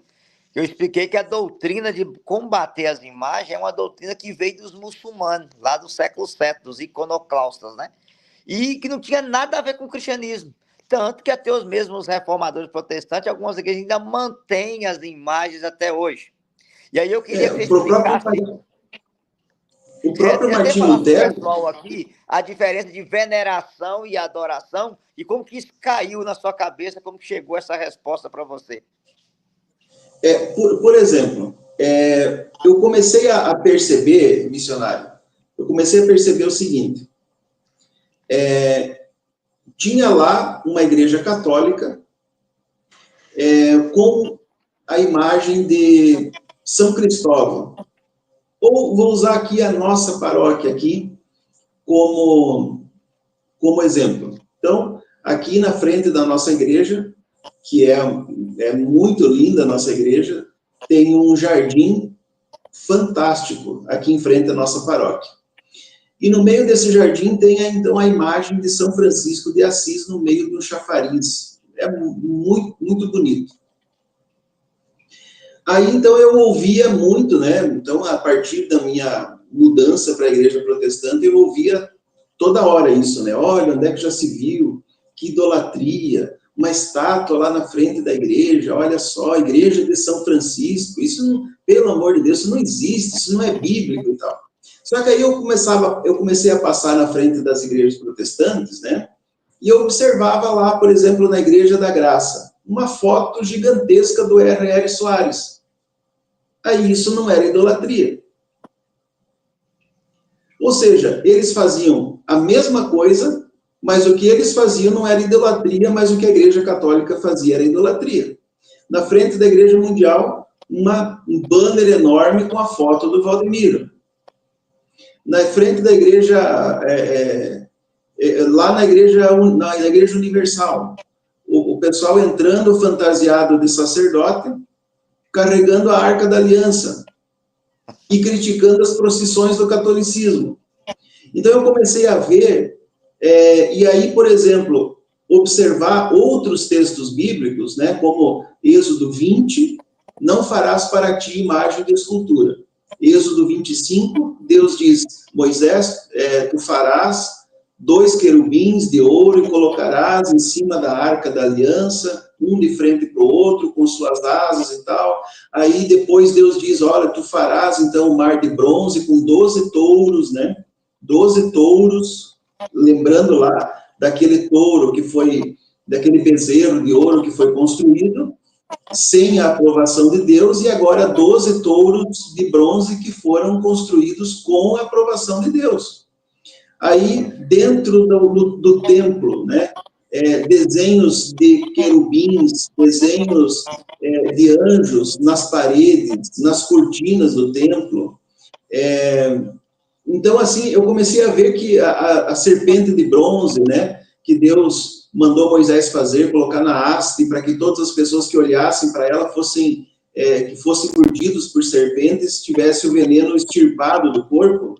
eu expliquei que a doutrina de combater as imagens é uma doutrina que veio dos muçulmanos, lá do século VII, dos iconoclastas, né? E que não tinha nada a ver com o cristianismo. Tanto que até os mesmos reformadores protestantes, algumas igrejas ainda mantêm as imagens até hoje. E aí eu queria que você explicasse... O próprio Martinho Lutero... pessoal aqui, a diferença de veneração e adoração, e como que isso caiu na sua cabeça, como que chegou essa resposta para você? Por exemplo, eu comecei a perceber, missionário, eu comecei a perceber o seguinte, tinha lá uma igreja católica com a imagem de São Cristóvão. Ou vou usar aqui a nossa paróquia aqui como exemplo. Então, aqui na frente da nossa igreja, que é muito linda a nossa igreja, tem um jardim fantástico aqui em frente à nossa paróquia. E no meio desse jardim tem, então, a imagem de São Francisco de Assis no meio do chafariz. É muito, muito bonito. Aí, então, eu ouvia muito, né? Então, a partir da minha mudança para a igreja protestante, eu ouvia toda hora isso, né? Olha, onde é que já se viu? Que idolatria! Uma estátua lá na frente da igreja, olha só, a igreja de São Francisco. Isso, não, pelo amor de Deus, isso não existe, isso não é bíblico e tal. Só que aí eu comecei a passar na frente das igrejas protestantes, né? E eu observava lá, por exemplo, na Igreja da Graça, uma foto gigantesca do R.R. Soares. Aí isso não era idolatria. Ou seja, eles faziam a mesma coisa, mas o que eles faziam não era idolatria, mas o que a Igreja Católica fazia era idolatria. Na frente da Igreja Mundial, um banner enorme com a foto do Valdemiro. Na frente da igreja, lá na igreja Universal, o pessoal entrando fantasiado de sacerdote, carregando a Arca da Aliança e criticando as procissões do catolicismo. Então eu comecei a ver, e aí, por exemplo, observar outros textos bíblicos, né, como Êxodo 20, não farás para ti imagem de escultura. Êxodo 25, Deus diz, Moisés, tu farás 2 querubins de ouro e colocarás em cima da Arca da Aliança, um de frente para o outro, com suas asas e tal. Aí depois Deus diz, olha, tu farás então o mar de bronze com 12 touros, né? 12 touros, lembrando lá daquele touro que foi, daquele bezerro de ouro que foi construído, sem a aprovação de Deus, e agora 12 touros de bronze que foram construídos com a aprovação de Deus. Aí, dentro do templo, né, desenhos de querubins, desenhos de anjos nas paredes, nas cortinas do templo. Então, assim, eu comecei a ver que a serpente de bronze, né, que Deus mandou Moisés fazer, colocar na haste, para que todas as pessoas que olhassem para ela fossem mordidos por serpentes, tivesse o veneno extirpado do corpo.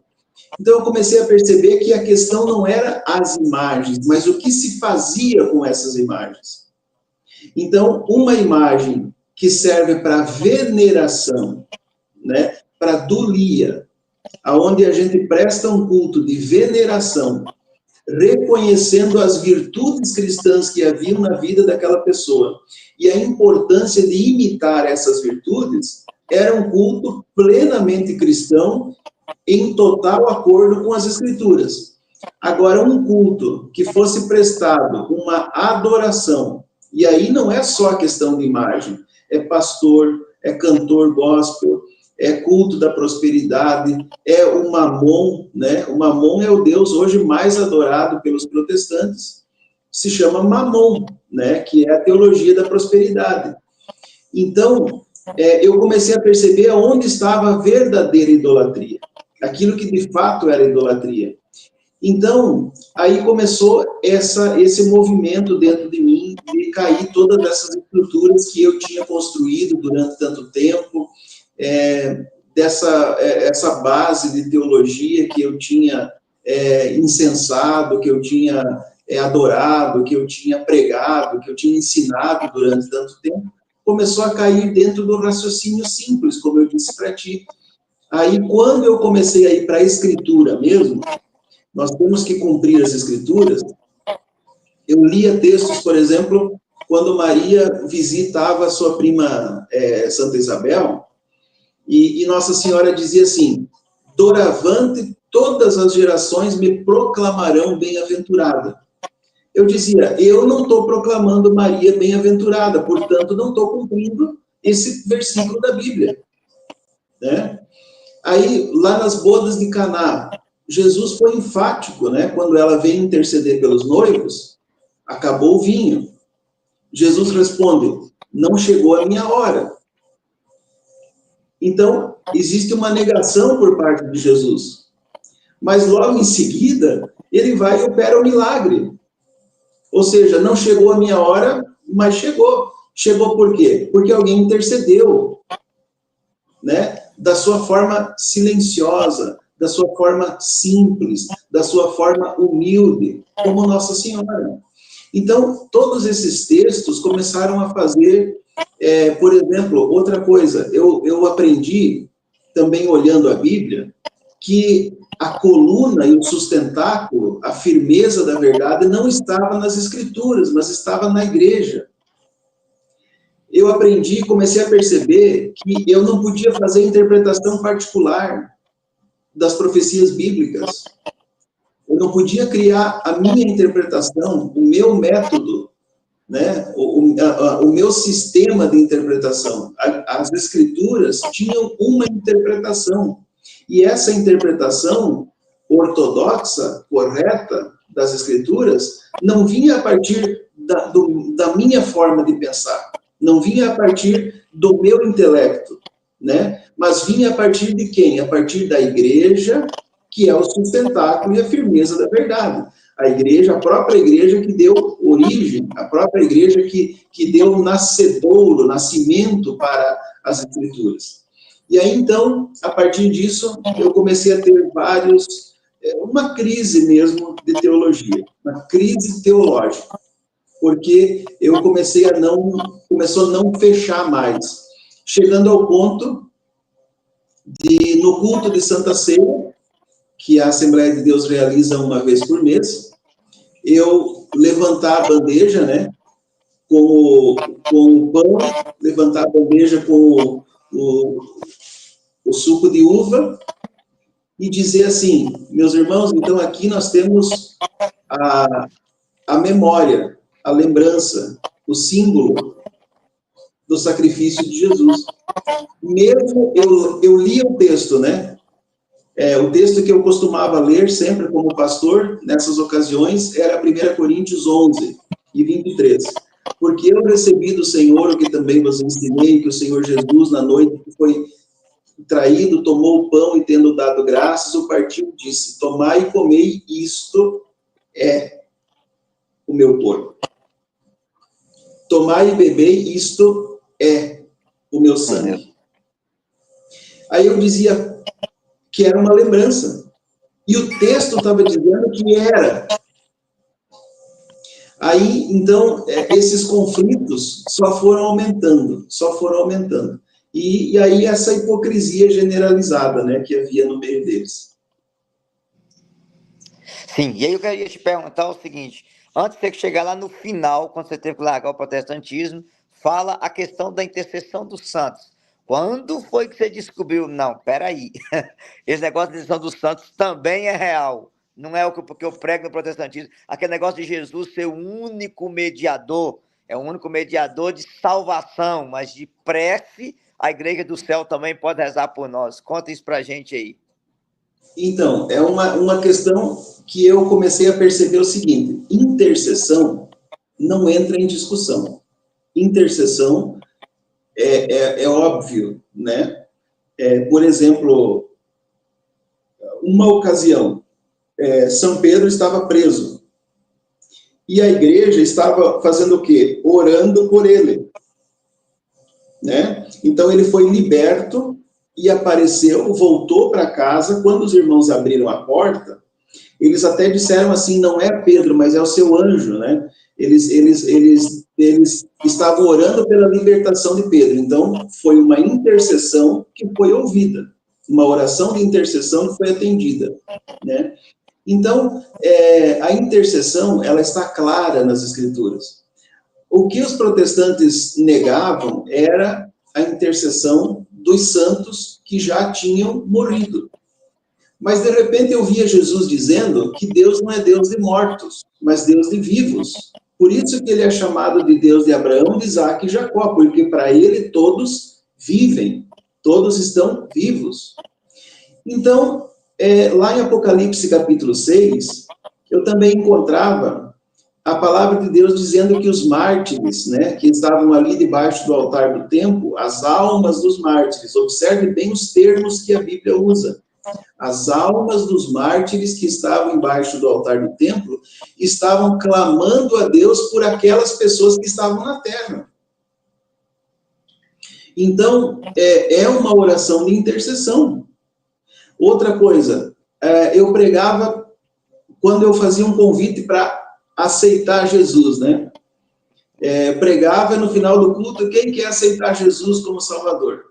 Então eu comecei a perceber que a questão não era as imagens, mas o que se fazia com essas imagens. Então, uma imagem que serve para veneração, né, para dulia, aonde a gente presta um culto de veneração, reconhecendo as virtudes cristãs que haviam na vida daquela pessoa e a importância de imitar essas virtudes, era um culto plenamente cristão, em total acordo com as Escrituras. Agora, um culto que fosse prestado uma adoração, e aí não é só a questão de imagem, é pastor, é cantor gospel, é culto da prosperidade, é o Mamon, né? O Mamon é o Deus hoje mais adorado pelos protestantes, se chama Mamon, né? Que é a teologia da prosperidade. Então, eu comecei a perceber onde estava a verdadeira idolatria, aquilo que de fato era idolatria. Então, aí começou esse movimento dentro de mim, de cair todas essas estruturas que eu tinha construído durante tanto tempo, essa base de teologia que eu tinha incensado, que eu tinha adorado, que eu tinha pregado, que eu tinha ensinado durante tanto tempo, começou a cair dentro do raciocínio simples, como eu disse para ti. Aí, quando eu comecei a ir para a Escritura mesmo, nós temos que cumprir as Escrituras, eu lia textos, por exemplo, quando Maria visitava a sua prima Santa Isabel, e Nossa Senhora dizia assim, doravante todas as gerações me proclamarão bem-aventurada. Eu dizia, eu não estou proclamando Maria bem-aventurada, portanto, não estou cumprindo esse versículo da Bíblia. Né? Aí, lá nas bodas de Caná, Jesus foi enfático, né? Quando ela veio interceder pelos noivos, acabou o vinho. Jesus responde, não chegou a minha hora. Então, existe uma negação por parte de Jesus. Mas logo em seguida, ele vai e opera o milagre. Ou seja, não chegou a minha hora, mas chegou. Chegou por quê? Porque alguém intercedeu, né? Da sua forma silenciosa, da sua forma simples, da sua forma humilde, como Nossa Senhora. Então, todos esses textos começaram a fazer, por exemplo, outra coisa, eu aprendi, também olhando a Bíblia, que a coluna e o sustentáculo, a firmeza da verdade, não estava nas Escrituras, mas estava na igreja. Eu aprendi e comecei a perceber que eu não podia fazer interpretação particular das profecias bíblicas. não podia criar a minha interpretação, o meu método, né? O meu sistema de interpretação. As escrituras tinham uma interpretação, e essa interpretação ortodoxa, correta das escrituras, não vinha a partir da minha forma de pensar, não vinha a partir do meu intelecto, né? Mas vinha a partir de quem? A partir da igreja, que é o sustentáculo e a firmeza da verdade. A igreja, a própria igreja que deu origem, a própria igreja que deu nascedouro, nascimento para as escrituras. E aí, então, a partir disso, eu comecei a ter uma crise mesmo de teologia, uma crise teológica, porque eu começou a não fechar mais, chegando ao ponto de, no culto de Santa Ceia, que a Assembleia de Deus realiza uma vez por mês, eu levantar a bandeja, né, com o pão, levantar a bandeja com o suco de uva, e dizer assim, meus irmãos, então aqui nós temos a memória, a lembrança, o símbolo do sacrifício de Jesus. Mesmo eu lia o texto, né? O texto que eu costumava ler sempre como pastor, nessas ocasiões, era 1 Coríntios 11 e 23. Porque eu recebi do Senhor o que também vos ensinei, que o Senhor Jesus, na noite que foi traído, tomou o pão e, tendo dado graças, o partiu e disse, tomai e comei, isto é o meu corpo. Tomai e bebei, isto é o meu sangue. Aí eu dizia que era uma lembrança. E o texto estava dizendo que era. Aí, então, esses conflitos só foram aumentando. E aí essa hipocrisia generalizada, né, que havia no meio deles. Sim, e aí eu queria te perguntar o seguinte, antes de você chegar lá no final, quando você teve que largar o protestantismo, fala a questão da intercessão dos santos. Quando foi que você descobriu? Não, peraí, esse negócio de intercessão dos santos também é real. Não é o que eu prego no protestantismo. Aquele negócio de Jesus ser o único mediador, é o único mediador de salvação, mas de prece, a igreja do céu também pode rezar por nós. Conta isso pra gente aí. Então, é uma questão que eu comecei a perceber o seguinte, intercessão não entra em discussão. Intercessão é óbvio, né? Por exemplo, uma ocasião, São Pedro estava preso. E a igreja estava fazendo o quê? Orando por ele. Né? Então, ele foi liberto e apareceu, voltou para casa. Quando os irmãos abriram a porta, eles até disseram assim, não é Pedro, mas é o seu anjo, né? Eles estavam orando pela libertação de Pedro. Então, foi uma intercessão que foi ouvida. Uma oração de intercessão que foi atendida, né? Então, a intercessão, ela está clara nas Escrituras. O que os protestantes negavam era a intercessão dos santos que já tinham morrido. Mas, de repente, eu via Jesus dizendo que Deus não é Deus de mortos, mas Deus de vivos. Por isso que ele é chamado de Deus de Abraão, de Isaac e Jacó, porque para ele todos vivem, todos estão vivos. Então, lá em Apocalipse capítulo 6, eu também encontrava a palavra de Deus dizendo que os mártires, né, que estavam ali debaixo do altar do templo, as almas dos mártires, observe bem os termos que a Bíblia usa. As almas dos mártires que estavam embaixo do altar do templo estavam clamando a Deus por aquelas pessoas que estavam na terra. Então, é uma oração de intercessão. Outra coisa, eu pregava quando eu fazia um convite para aceitar Jesus, né? Pregava no final do culto, quem quer aceitar Jesus como Salvador?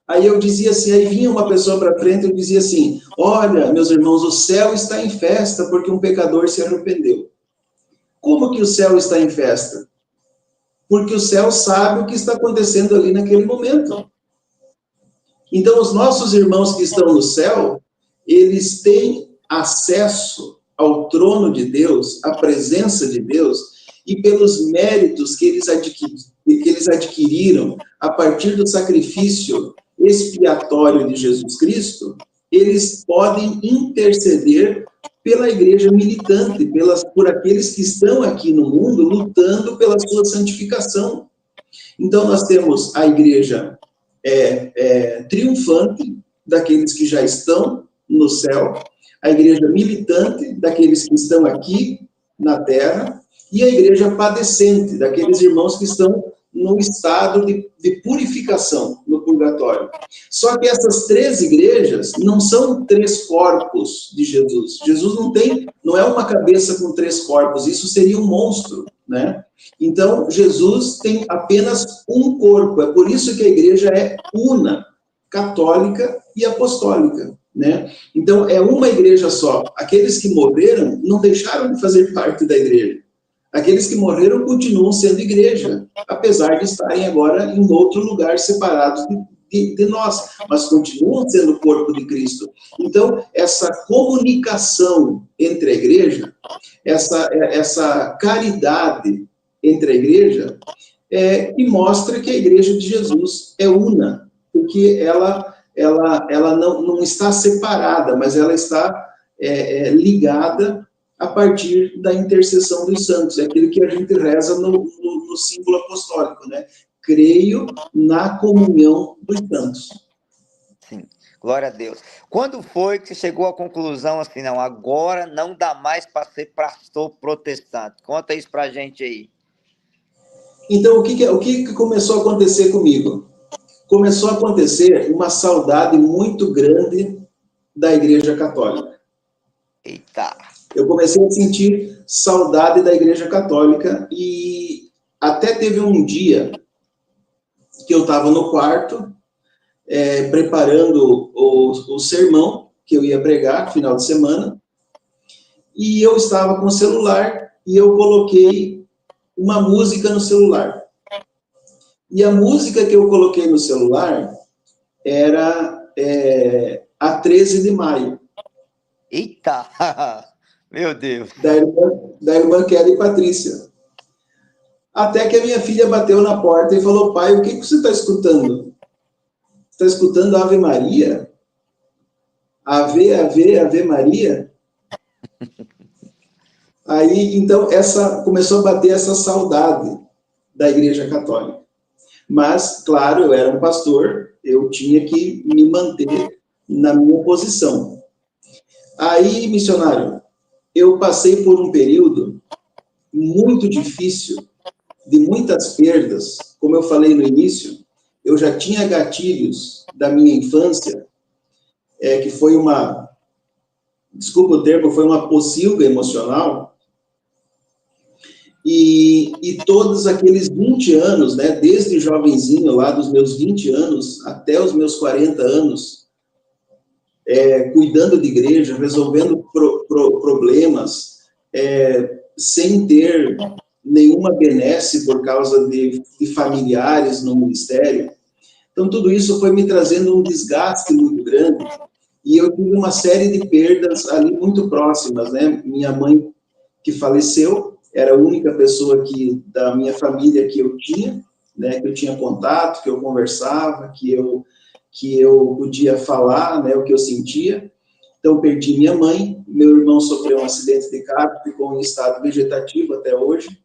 Aí eu dizia assim, aí vinha uma pessoa para frente, eu dizia assim, olha, meus irmãos, o céu está em festa porque um pecador se arrependeu. Como que o céu está em festa? Porque o céu sabe o que está acontecendo ali naquele momento. Então, os nossos irmãos que estão no céu, eles têm acesso ao trono de Deus, à presença de Deus, e pelos méritos que eles adquiriram a partir do sacrifício expiatório de Jesus Cristo, eles podem interceder pela igreja militante, por aqueles que estão aqui no mundo lutando pela sua santificação. Então, nós temos a igreja triunfante, daqueles que já estão no céu, a igreja militante, daqueles que estão aqui na terra, e a igreja padecente, daqueles irmãos que estão no estado de purificação, no purgatório. Só que essas três igrejas não são três corpos de Jesus. Jesus não é uma cabeça com três corpos, isso seria um monstro, né? Então, Jesus tem apenas um corpo, é por isso que a igreja é una, católica e apostólica, né? Então, é uma igreja só. Aqueles que morreram não deixaram de fazer parte da igreja. Aqueles que morreram continuam sendo igreja, apesar de estarem agora em outro lugar separados de nós, mas continuam sendo o corpo de Cristo. Então, essa comunicação entre a igreja, essa caridade entre a igreja, que mostra que a igreja de Jesus é una, porque ela não está separada, mas ela está ligada a partir da intercessão dos santos, é aquilo que a gente reza no símbolo apostólico, né? Creio na comunhão dos santos. Sim, glória a Deus. Quando foi que você chegou à conclusão assim, não, agora não dá mais para ser pastor protestante? Conta isso para a gente aí. Então, o que começou a acontecer comigo? Começou a acontecer uma saudade muito grande da Igreja Católica. Eita! Eu comecei a sentir saudade da Igreja Católica e até teve um dia que eu estava no quarto, preparando o sermão que eu ia pregar, final de semana, e eu estava com o celular e eu coloquei uma música no celular. E a música que eu coloquei no celular era a 13 de maio. Eita! Meu Deus! Da irmã Kelly Patrícia. Até que a minha filha bateu na porta e falou: pai, o que você está escutando? Está escutando Ave Maria? Ave, Ave, Ave Maria? Aí, então, começou a bater essa saudade da Igreja Católica. Mas, claro, eu era um pastor, eu tinha que me manter na minha posição. Aí, missionário, eu passei por um período muito difícil, de muitas perdas. Como eu falei no início, eu já tinha gatilhos da minha infância, que foi desculpa o termo, foi uma pocilga emocional. E todos aqueles 20 anos, né, desde jovenzinho, lá dos meus 20 anos até os meus 40 anos, cuidando de igreja, resolvendo problemas, sem ter nenhuma benesse por causa de familiares no ministério. Então, tudo isso foi me trazendo um desgaste muito grande, e eu tive uma série de perdas ali muito próximas, né? Minha mãe, que faleceu, era a única pessoa da minha família que eu tinha, né? Que eu tinha contato, que eu conversava, que eu podia falar, né? O que eu sentia. Então, perdi minha mãe, meu irmão sofreu um acidente de carro, ficou em estado vegetativo até hoje.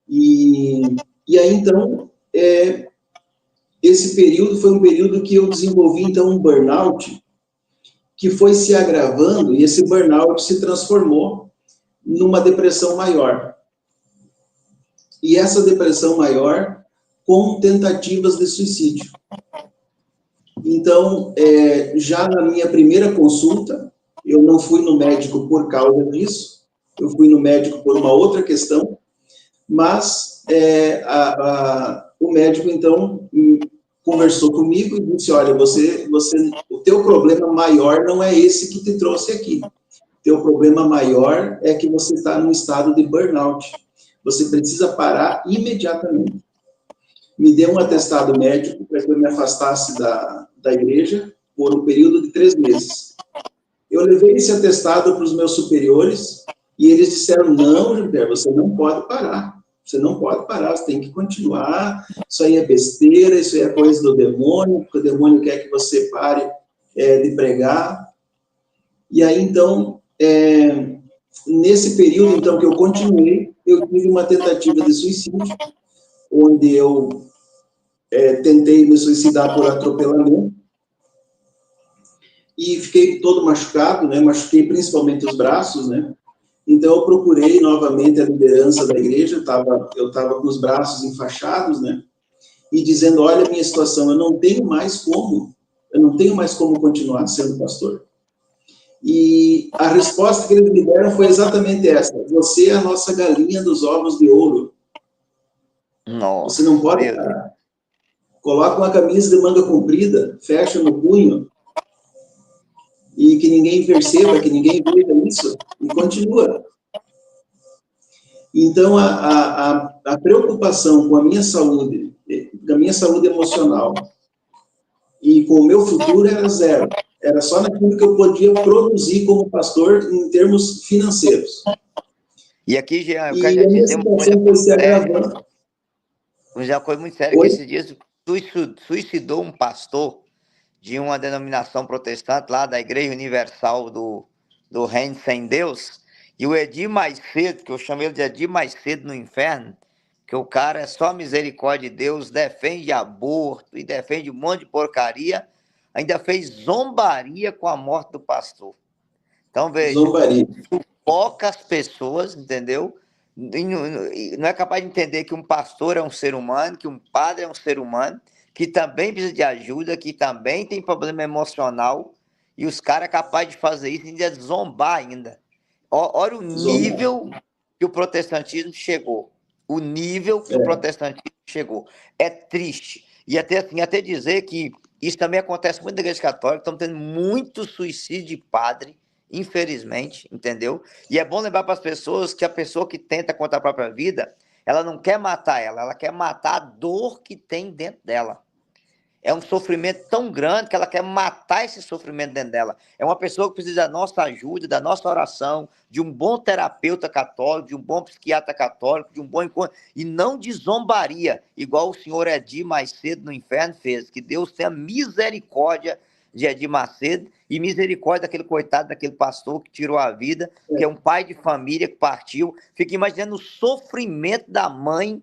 E aí, então, esse período foi um período que eu desenvolvi, então, um burnout, que foi se agravando, e esse burnout se transformou numa depressão maior. E essa depressão maior com tentativas de suicídio. Então, já na minha primeira consulta, eu não fui no médico por causa disso, eu fui no médico por uma outra questão, mas o médico, então, conversou comigo e disse: olha, o teu problema maior não é esse que te trouxe aqui. Teu problema maior é que você está num estado de burnout. Você precisa parar imediatamente. Me deu um atestado médico para que eu me afastasse da igreja por um período de 3 meses. Eu levei esse atestado para os meus superiores e eles disseram, não, Gilberto, você não pode parar. Você não pode parar, você tem que continuar. Isso aí é besteira, isso aí é coisa do demônio, porque o demônio quer que você pare de pregar. E aí, então, nesse período, então, que eu continuei, eu tive uma tentativa de suicídio, onde eu tentei me suicidar por atropelamento, e fiquei todo machucado, né? Machuquei principalmente os braços, né? Então, eu procurei novamente a liderança da igreja, eu estava com os braços enfaixados, né? E dizendo, olha a minha situação, eu não tenho mais como continuar sendo pastor. E a resposta que eles me deram foi exatamente essa, você é a nossa galinha dos ovos de ouro. Nossa, você não pode parar. Coloca uma camisa de manga comprida, fecha no punho, e que ninguém perceba, que ninguém veja isso, e continua. Então, a preocupação com a minha saúde emocional e com o meu futuro era zero. Era só naquilo que eu podia produzir como pastor em termos financeiros. E aqui, Jean, eu E quero a minha dizer uma coisa situação foi se agravando. uma coisa muito séria, que esses dias suicidou um pastor de uma denominação protestante lá da Igreja Universal do Reino Sem Deus, e o Edir Macedo, que eu chamo ele de Edir Macedo no inferno, que o cara é só misericórdia de Deus, defende aborto e defende um monte de porcaria, ainda fez zombaria com a morte do pastor. Então, veja, Zombaria. poucas pessoas, entendeu? Não é capaz de entender que um pastor é um ser humano, que um padre é um ser humano, que também precisa de ajuda, que também tem problema emocional, e os caras capazes de fazer isso e ainda zombar ainda. Olha o nível que o protestantismo chegou. O nível que o protestantismo chegou. É triste. E até dizer que isso também acontece muito na Igreja Católica, estamos tendo muito suicídio de padre, infelizmente, entendeu? E é bom lembrar para as pessoas que a pessoa que tenta contra a própria vida, ela não quer matar ela quer matar a dor que tem dentro dela. É um sofrimento tão grande que ela quer matar esse sofrimento dentro dela. É uma pessoa que precisa da nossa ajuda, da nossa oração, de um bom terapeuta católico, de um bom psiquiatra católico, de um bom encontro, e não de zombaria, igual o senhor Edir Macedo no inferno fez. Que Deus tenha misericórdia de Edir Macedo e misericórdia daquele coitado, daquele pastor que tirou a vida, que é um pai de família que partiu. Fica imaginando o sofrimento da mãe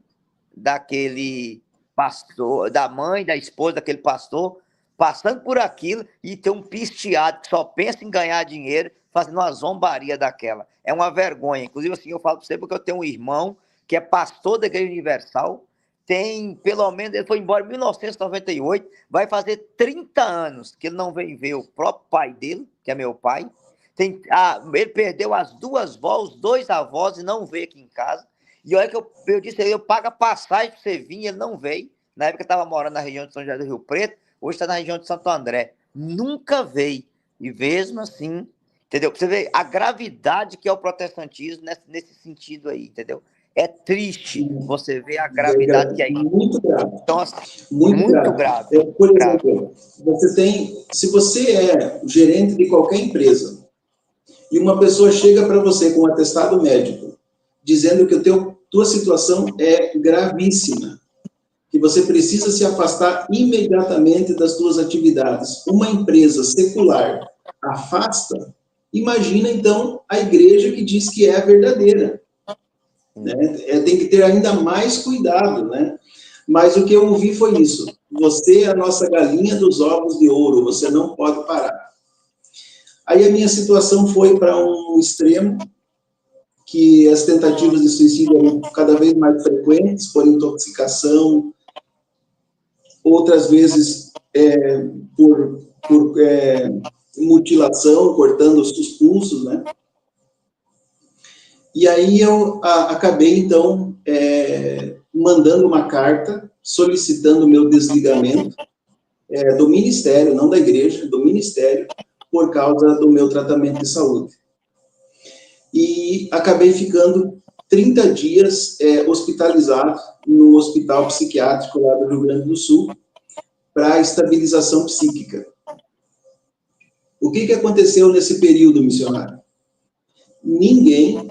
daquele pastor, da mãe, da esposa daquele pastor, passando por aquilo e ter um pisteado que só pensa em ganhar dinheiro, fazendo uma zombaria daquela. É uma vergonha. Inclusive, assim, eu falo para você porque eu tenho um irmão que é pastor da Igreja Universal, tem, pelo menos, ele foi embora em 1998, vai fazer 30 anos que ele não vem ver o próprio pai dele, que é meu pai. Ele perdeu as duas vós, os dois avós e não veio aqui em casa. E olha que eu disse a ele, eu pago a passagem para você vir, ele não veio. Na época eu estava morando na região de São José do Rio Preto, hoje está na região de Santo André. Nunca veio. E mesmo assim, entendeu? Você vê a gravidade que é o protestantismo nesse sentido aí, entendeu? É triste você ver a gravidade que é isso. Muito grave. Então, assim, muito grave. Por exemplo, se você é gerente de qualquer empresa e uma pessoa chega para você com um atestado médico dizendo que tua situação é gravíssima, que você precisa se afastar imediatamente das suas atividades. Uma empresa secular afasta, imagina então a igreja que diz que é a verdadeira. Né? Tem que ter ainda mais cuidado, né? Mas o que eu ouvi foi isso. Você é a nossa galinha dos ovos de ouro, você não pode parar. Aí a minha situação foi para um extremo, que as tentativas de suicídio eram cada vez mais frequentes, por intoxicação, outras vezes por mutilação, cortando os pulsos, né? E aí eu acabei, então, mandando uma carta solicitando o meu desligamento do ministério, não da igreja, do ministério, por causa do meu tratamento de saúde. E acabei ficando 30 dias hospitalizado no hospital psiquiátrico lá do Rio Grande do Sul para estabilização psíquica. O que aconteceu nesse período, missionário? Ninguém,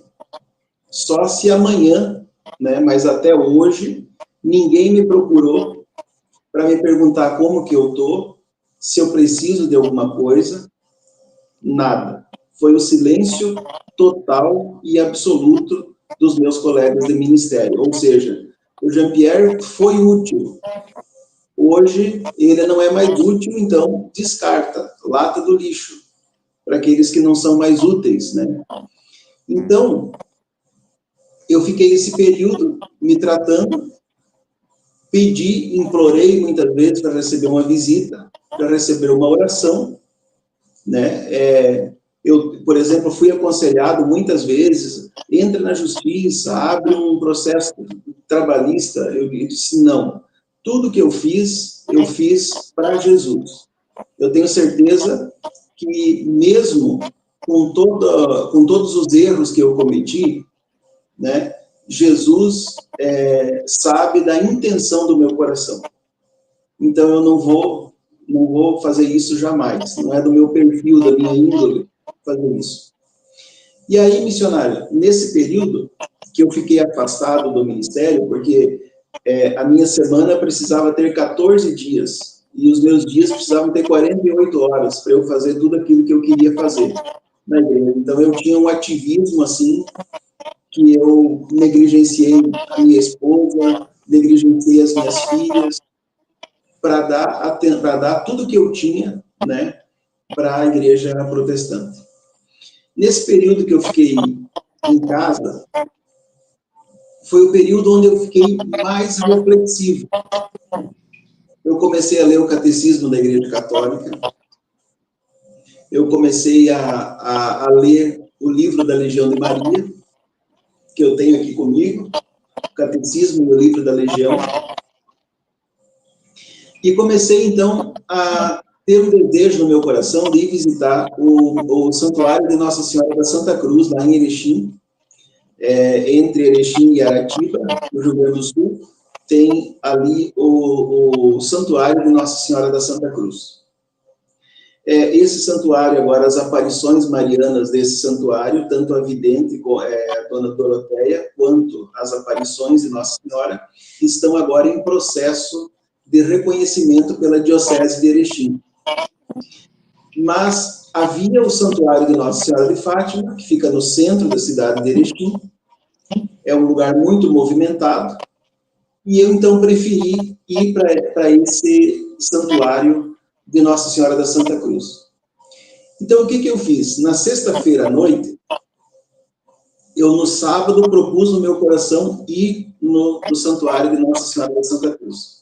só se amanhã, né, mas até hoje, ninguém me procurou para me perguntar como que eu estou, se eu preciso de alguma coisa, nada. Foi o silêncio total e absoluto dos meus colegas de ministério. Ou seja, o Jean-Pierre foi útil. Hoje, ele não é mais útil, então descarta, lata do lixo, para aqueles que não são mais úteis, né? Então, eu fiquei esse período me tratando, pedi, implorei muitas vezes para receber uma visita, para receber uma oração, né? Eu, por exemplo, fui aconselhado muitas vezes, entra na justiça, abre um processo trabalhista. Eu disse, não, tudo que eu fiz para Jesus. Eu tenho certeza que mesmo com todos os erros que eu cometi, né, Jesus sabe da intenção do meu coração. Então eu não vou fazer isso jamais. Não é do meu perfil, da minha índole fazer isso. E aí, missionário, nesse período que eu fiquei afastado do ministério, porque a minha semana precisava ter 14 dias, e os meus dias precisavam ter 48 horas para eu fazer tudo aquilo que eu queria fazer na igreja. Então eu tinha um ativismo assim, que eu negligenciei a minha esposa, negligenciei as minhas filhas, para dar tudo que eu tinha, né, para a igreja protestante. Nesse período que eu fiquei em casa, foi o período onde eu fiquei mais reflexivo. Eu comecei a ler o Catecismo da Igreja Católica, eu comecei a ler o livro da Legião de Maria, que eu tenho aqui comigo, o Catecismo e o livro da Legião, e comecei, então, a ter um desejo no meu coração de ir visitar o Santuário de Nossa Senhora da Santa Cruz, lá em Erechim, entre Erechim e Aratiba, no Rio Grande do Sul, tem ali o Santuário de Nossa Senhora da Santa Cruz. Esse santuário, agora, as aparições marianas desse santuário, tanto a vidente, a Dona Doroteia, quanto as aparições de Nossa Senhora, estão agora em processo de reconhecimento pela Diocese de Erechim. Mas havia o Santuário de Nossa Senhora de Fátima, que fica no centro da cidade de Erechim, é um lugar muito movimentado, e eu então preferi ir para esse santuário de Nossa Senhora da Santa Cruz. Então, o que eu fiz? Na sexta-feira à noite, eu no sábado propus no meu coração ir no santuário de Nossa Senhora da Santa Cruz.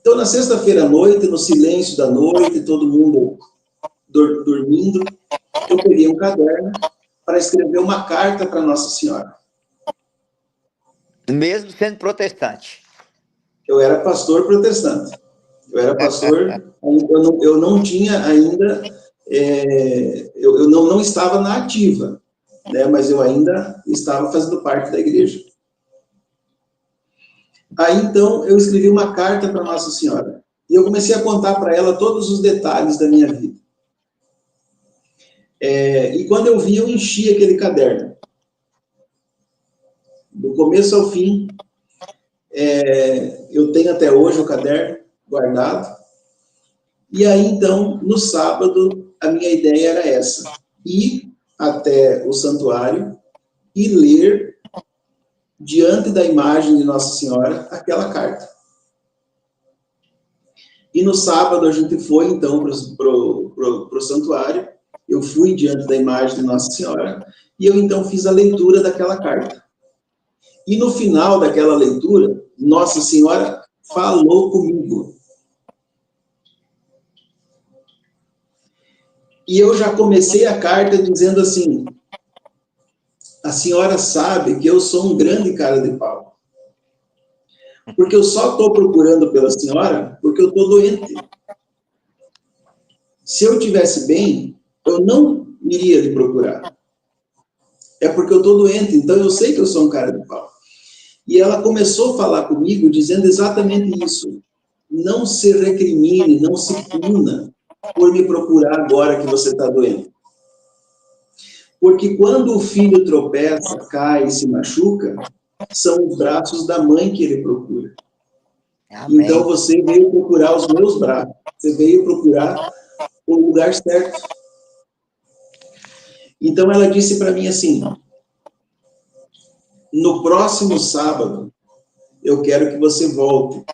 Então, na sexta-feira à noite, no silêncio da noite, todo mundo dormindo, eu peguei um caderno para escrever uma carta para Nossa Senhora. Mesmo sendo protestante? Eu era pastor protestante. Eu era pastor, eu não tinha ainda, eu não estava na ativa, né, mas eu ainda estava fazendo parte da igreja. Aí, então, eu escrevi uma carta para Nossa Senhora. E eu comecei a contar para ela todos os detalhes da minha vida. E quando eu vi, eu enchi aquele caderno. Do começo ao fim, eu tenho até hoje o caderno guardado. E aí, então, no sábado, a minha ideia era essa: ir até o santuário e ler, diante da imagem de Nossa Senhora, aquela carta. E no sábado, a gente foi, então, para o santuário. Eu fui diante da imagem de Nossa Senhora e eu, então, fiz a leitura daquela carta. E no final daquela leitura, Nossa Senhora falou comigo. E eu já comecei a carta dizendo assim: a senhora sabe que eu sou um grande cara de pau. Porque eu só estou procurando pela senhora porque eu estou doente. Se eu estivesse bem, eu não iria lhe procurar. É porque eu estou doente, então eu sei que eu sou um cara de pau. E ela começou a falar comigo dizendo exatamente isso. Não se recrimine, não se puna, por me procurar agora que você está doendo. Porque quando o filho tropeça, cai e se machuca, são os braços da mãe que ele procura. Amém. Então você veio procurar os meus braços. Você veio procurar o lugar certo. Então ela disse para mim assim: no próximo sábado, eu quero que você volte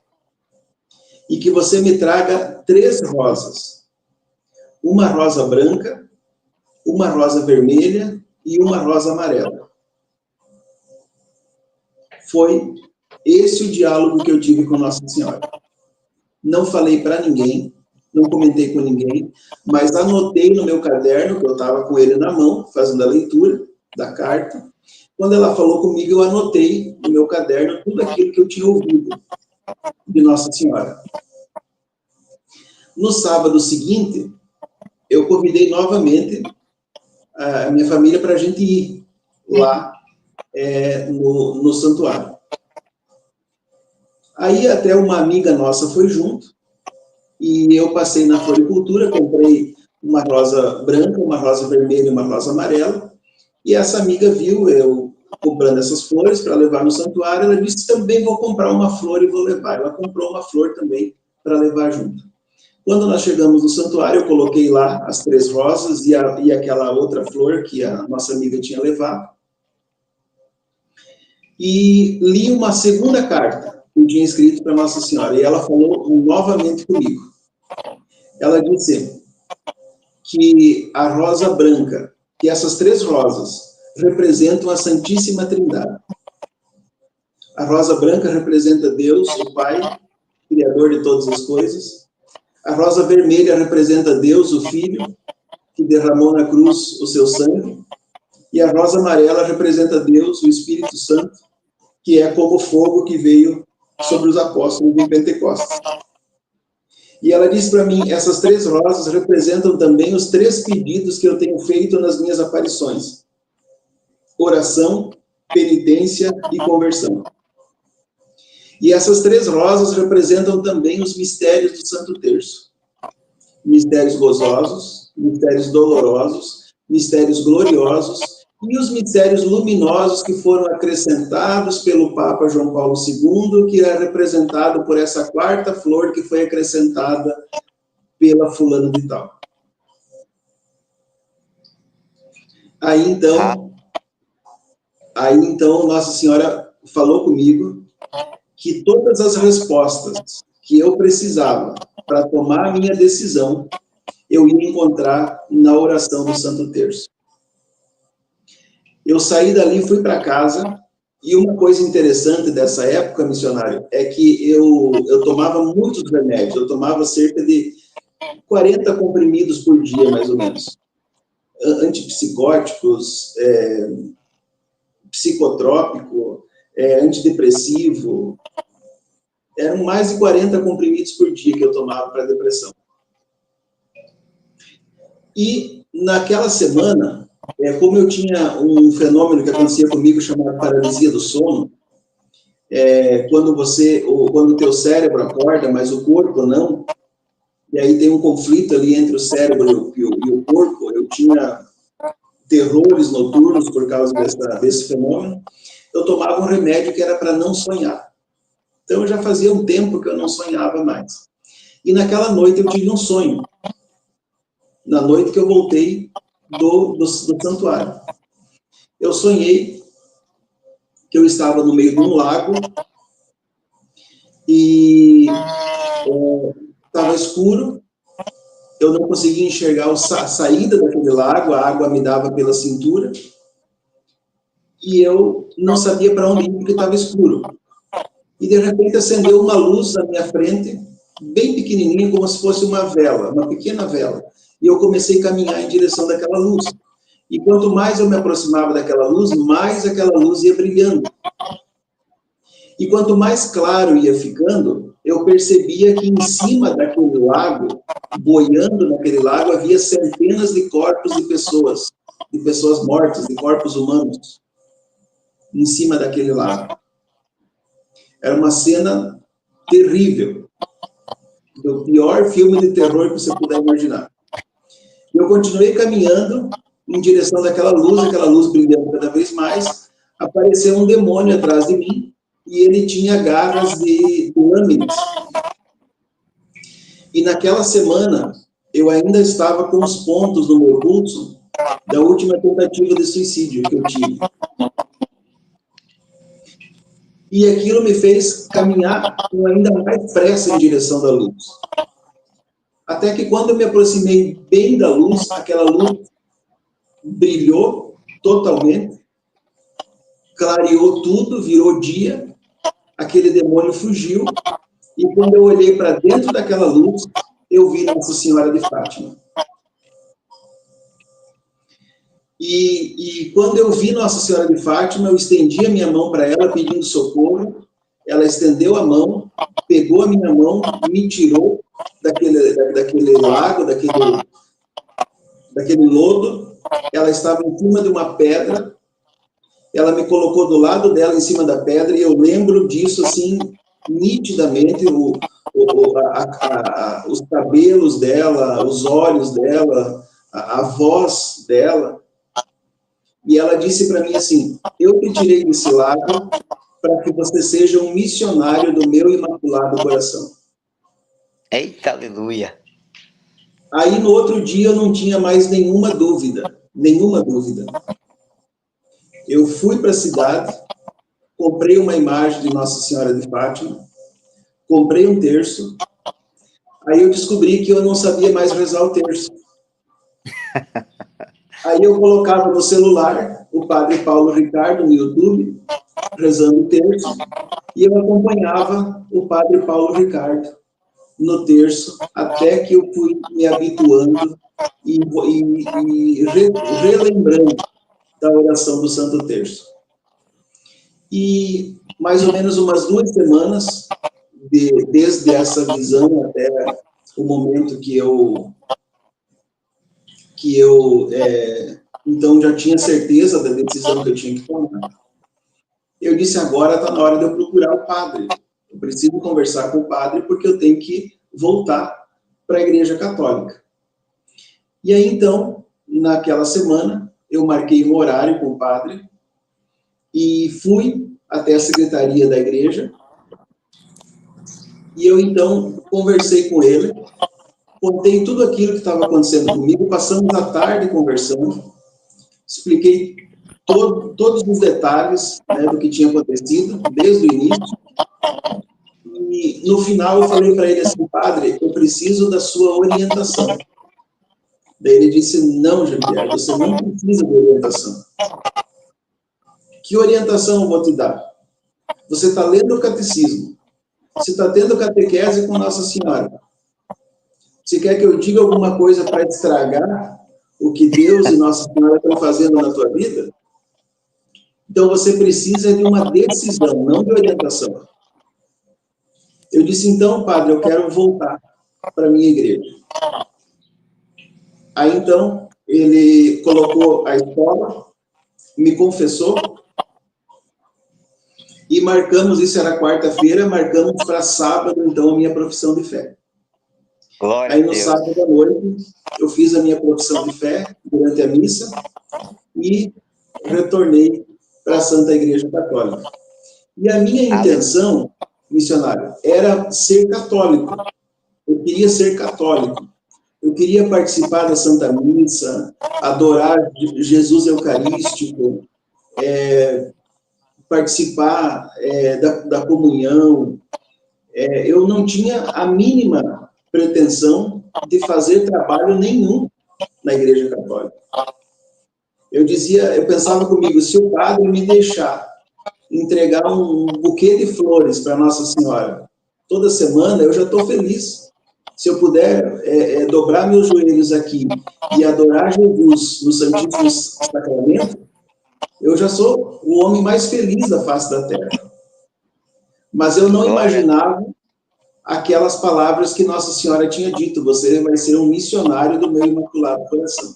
e que você me traga 3 rosas. Uma rosa branca, uma rosa vermelha e uma rosa amarela. Foi esse o diálogo que eu tive com Nossa Senhora. Não falei para ninguém, não comentei com ninguém, mas anotei no meu caderno, que eu estava com ele na mão, fazendo a leitura da carta. Quando ela falou comigo, eu anotei no meu caderno tudo aquilo que eu tinha ouvido de Nossa Senhora. No sábado seguinte, eu convidei novamente a minha família para a gente ir lá no santuário. Aí até uma amiga nossa foi junto, e eu passei na floricultura, comprei uma rosa branca, uma rosa vermelha e uma rosa amarela, e essa amiga viu eu comprando essas flores para levar no santuário, ela disse, também vou comprar uma flor e vou levar. Ela comprou uma flor também para levar junto. Quando nós chegamos no santuário, eu coloquei lá as 3 rosas e aquela outra flor que a nossa amiga tinha levado. E li uma segunda carta que eu tinha escrito para Nossa Senhora, e ela falou novamente comigo. Ela disse que a rosa branca, que essas 3 rosas representam a Santíssima Trindade. A rosa branca representa Deus, o Pai, Criador de todas as coisas. A rosa vermelha representa Deus, o Filho, que derramou na cruz o seu sangue. E a rosa amarela representa Deus, o Espírito Santo, que é como fogo que veio sobre os apóstolos em Pentecostes. E ela disse para mim, essas 3 rosas representam também os 3 pedidos que eu tenho feito nas minhas aparições. Oração, penitência e conversão. E essas 3 rosas representam também os mistérios do Santo Terço. Mistérios gozosos, mistérios dolorosos, mistérios gloriosos e os mistérios luminosos que foram acrescentados pelo Papa João Paulo II, que é representado por essa 4ª flor que foi acrescentada pela fulana de tal. Aí então, Nossa Senhora falou comigo que todas as respostas que eu precisava para tomar a minha decisão, eu ia encontrar na oração do Santo Terço. Eu saí dali, fui para casa, e uma coisa interessante dessa época, missionário, é que eu tomava muitos remédios, eu tomava cerca de 40 comprimidos por dia, mais ou menos. Antipsicóticos, psicotrópico, antidepressivo. Eram mais de 40 comprimidos por dia que eu tomava para depressão. E naquela semana, como eu tinha um fenômeno que acontecia comigo chamado paralisia do sono, quando o teu cérebro acorda, mas o corpo não, e aí tem um conflito ali entre o cérebro e o corpo, eu tinha terrores noturnos por causa desse fenômeno, eu tomava um remédio que era para não sonhar. Então, já fazia um tempo que eu não sonhava mais. E naquela noite eu tive um sonho. Na noite que eu voltei do santuário. Eu sonhei que eu estava no meio de um lago e estava escuro, eu não conseguia enxergar a saída daquele lago, a água me dava pela cintura, e eu não sabia para onde ir porque estava escuro. E de repente acendeu uma luz na minha frente, bem pequenininha, como se fosse uma vela, uma pequena vela. E eu comecei a caminhar em direção daquela luz. E quanto mais eu me aproximava daquela luz, mais aquela luz ia brilhando. E quanto mais claro ia ficando, eu percebia que em cima daquele lago, boiando naquele lago, havia centenas de corpos de pessoas mortas, de corpos humanos, em cima daquele lago. Era uma cena terrível. do pior filme de terror que você puder imaginar. Eu continuei caminhando em direção daquela luz brilhando cada vez mais. Apareceu um demônio atrás de mim e ele tinha garras de lâminas. E naquela semana, eu ainda estava com os pontos no meu pulso da última tentativa de suicídio que eu tive. E aquilo me fez caminhar com ainda mais pressa em direção da luz. Até que quando eu me aproximei bem da luz, aquela luz brilhou totalmente, clareou tudo, virou dia, aquele demônio fugiu, e quando eu olhei para dentro daquela luz, eu vi Nossa Senhora de Fátima. E quando eu vi Nossa Senhora de Fátima, eu estendi a minha mão para ela pedindo socorro, ela estendeu a mão, pegou a minha mão, me tirou daquele lago, daquele lodo. Ela estava em cima de uma pedra, ela me colocou do lado dela, em cima da pedra, e eu lembro disso, assim, nitidamente, os cabelos dela, os olhos dela, a voz dela. E ela disse para mim assim: eu te tirei desse lago para que você seja um missionário do meu imaculado coração. Eita, aleluia. Aí, no outro dia, eu não tinha mais nenhuma dúvida. Eu fui para a cidade, comprei uma imagem de Nossa Senhora de Fátima, comprei um terço, aí eu descobri que eu não sabia mais rezar o terço. Aí eu colocava no celular o Padre Paulo Ricardo no YouTube, rezando o terço, e eu acompanhava o Padre Paulo Ricardo no terço, até que eu fui me habituando e relembrando da oração do Santo Terço. E mais ou menos umas 2 semanas, desde essa visão até o momento que eu então já tinha certeza da decisão que eu tinha que tomar, eu disse: agora está na hora de eu procurar o padre. Eu preciso conversar com o padre porque eu tenho que voltar para a Igreja Católica. E aí, então, naquela semana, eu marquei um horário com o padre e fui até a secretaria da igreja. E eu, então, conversei com ele, contei tudo aquilo que estava acontecendo comigo, passamos a tarde conversando, expliquei todos os detalhes, né, do que tinha acontecido, desde o início. E, no final, eu falei para ele assim: padre, eu preciso da sua orientação. Daí ele disse: não, Jean-Pierre, você não precisa de orientação. Que orientação eu vou te dar? Você está lendo o catecismo, você está tendo catequese com Nossa Senhora. Você quer que eu diga alguma coisa para estragar o que Deus e Nossa Senhora estão fazendo na tua vida? Então você precisa de uma decisão, não de orientação. Eu disse: então, padre, eu quero voltar para a minha igreja. Aí, então, ele colocou a escola, me confessou, e marcamos, isso era quarta-feira, marcamos para sábado, então, a minha profissão de fé. Glória Aí, a no Deus. sábado à noite, eu fiz a minha profissão de fé durante a missa e retornei para a Santa Igreja Católica. E a minha intenção, missionário, era ser católico. Eu queria ser católico. Eu queria participar da Santa Missa, adorar Jesus Eucarístico, participar da comunhão. Eu não tinha a mínima pretensão de fazer trabalho nenhum na Igreja Católica. Eu pensava comigo: se o padre me deixar entregar um buquê de flores para Nossa Senhora toda semana, eu já estou feliz. Se eu puder dobrar meus joelhos aqui e adorar Jesus no Santíssimo Sacramento, eu já sou o homem mais feliz da face da terra. Mas eu não imaginava aquelas palavras que Nossa Senhora tinha dito: você vai ser um missionário do meu Imaculado Coração.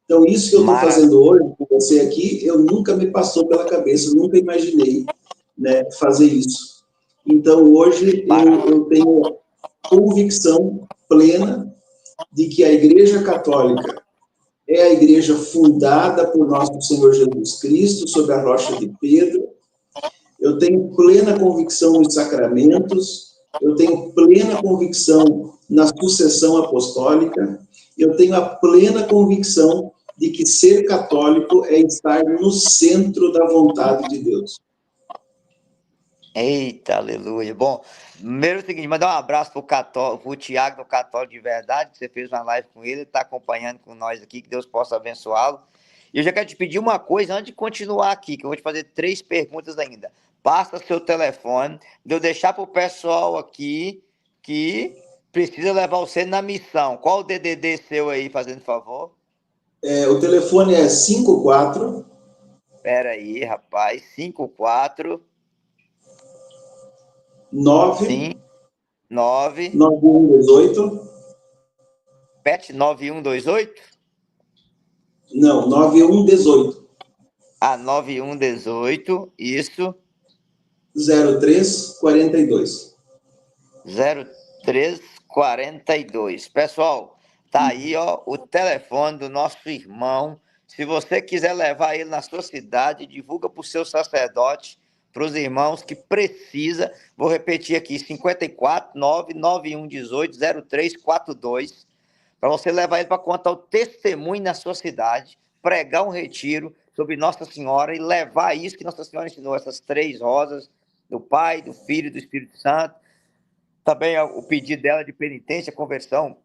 Então, isso que eu estou fazendo hoje com você aqui, eu nunca me passou pela cabeça, nunca imaginei, né, fazer isso. Então, hoje, eu tenho convicção plena de que a Igreja Católica é a igreja fundada por nosso Senhor Jesus Cristo, sob a rocha de Pedro. Eu tenho plena convicção nos sacramentos, eu tenho plena convicção na sucessão apostólica, eu tenho a plena convicção de que ser católico é estar no centro da vontade de Deus. Eita, aleluia. Bom, primeiro é o seguinte, mandar um abraço pro Tiago do Católico de Verdade, que você fez uma live com ele está acompanhando com nós aqui, que Deus possa abençoá-lo. E eu já quero te pedir uma coisa antes de continuar aqui, que eu vou te fazer 3 perguntas ainda. Passa seu telefone, de eu deixar para o pessoal aqui que precisa levar você na missão. Qual o DDD seu aí, fazendo favor? O telefone é 54... Espera aí, rapaz, 54... 9... Sim, 9... 9118... Pet 9128? Não, 9118. 9118, isso. 0342. 0342. Pessoal, tá aí, ó, o telefone do nosso irmão. Se você quiser levar ele na sua cidade, divulga para o seu sacerdote, para os irmãos que precisa. Vou repetir aqui, 54 99118 0342. Para você levar ele para contar o testemunho na sua cidade, pregar um retiro sobre Nossa Senhora e levar isso que Nossa Senhora ensinou, essas 3 rosas, do Pai, do Filho e do Espírito Santo. Também o pedido dela de penitência, conversão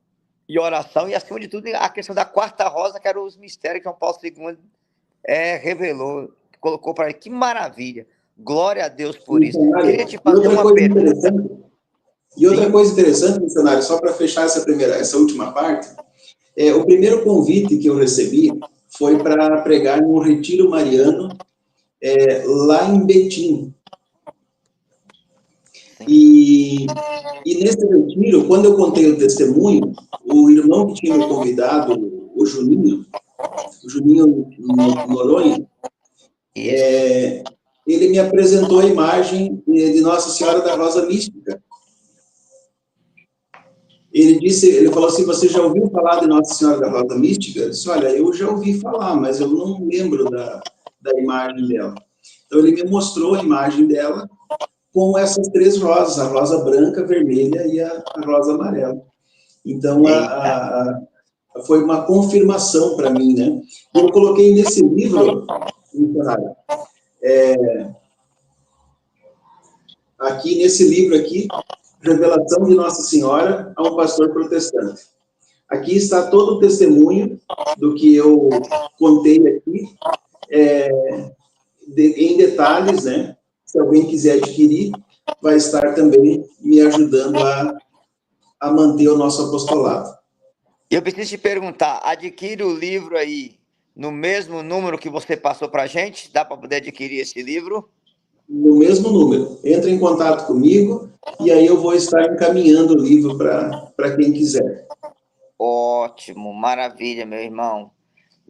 e oração. E, acima de tudo, a questão da 4ª rosa, que eram os mistérios que João Paulo II revelou, colocou para ele. Que maravilha! Glória a Deus por isso. Queria te fazer uma pergunta. E outra coisa interessante, missionário, só para fechar essa última parte, o primeiro convite que eu recebi foi para pregar em um retiro mariano lá em Betim. E nesse retiro, quando eu contei o testemunho, o irmão que tinha me convidado, o Juninho Noronha, ele me apresentou a imagem de Nossa Senhora da Rosa Mística. Ele falou assim, você já ouviu falar de Nossa Senhora da Rosa Mística? Eu disse, olha, eu já ouvi falar, mas eu não lembro da imagem dela. Então, ele me mostrou a imagem dela com essas 3 rosas, a rosa branca, a vermelha e a rosa amarela. Então, foi uma confirmação para mim, né? E eu coloquei nesse livro, aqui nesse livro aqui, Revelação de Nossa Senhora a um pastor protestante. Aqui está todo o testemunho do que eu contei aqui, em detalhes, né? Se alguém quiser adquirir, vai estar também me ajudando a manter o nosso apostolado. Eu preciso te perguntar, adquire o livro aí no mesmo número que você passou para a gente? Dá para poder adquirir esse livro? No mesmo número. Entra em contato comigo e aí eu vou estar encaminhando o livro para quem quiser. Ótimo, maravilha, meu irmão.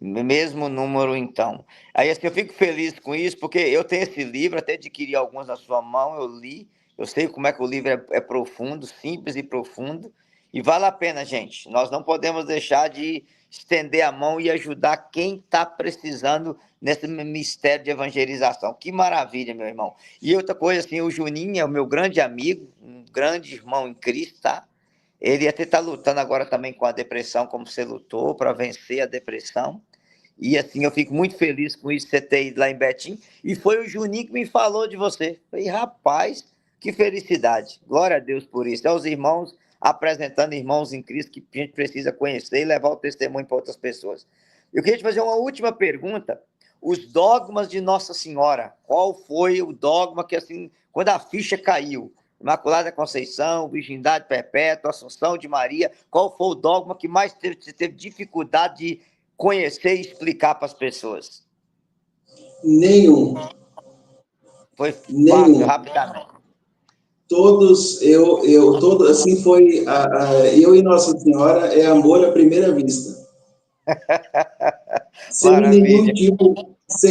Mesmo número, então. Aí, assim, eu fico feliz com isso, porque eu tenho esse livro, até adquiri alguns na sua mão, eu li, eu sei como é que o livro é profundo, simples e profundo, e vale a pena, gente. Nós não podemos deixar de estender a mão e ajudar quem está precisando nesse mistério de evangelização. Que maravilha, meu irmão. E outra coisa, assim, o Juninho é o meu grande amigo, um grande irmão em Cristo, tá? Ele até está lutando agora também com a depressão, como você lutou, para vencer a depressão. E assim, eu fico muito feliz com isso, você ter ido lá em Betim. E foi o Juninho que me falou de você. Falei, rapaz, que felicidade. Glória a Deus por isso. É os irmãos apresentando irmãos em Cristo que a gente precisa conhecer e levar o testemunho para outras pessoas. Eu queria te fazer uma última pergunta. Os dogmas de Nossa Senhora. Qual foi o dogma que, assim, quando a ficha caiu? Imaculada Conceição, Virgindade Perpétua, Assunção de Maria. Qual foi o dogma que mais teve dificuldade de conhecer e explicar para as pessoas? Nenhum. Foi fácil, rapidamente. Todos, assim foi, eu e Nossa Senhora é amor à primeira vista. sem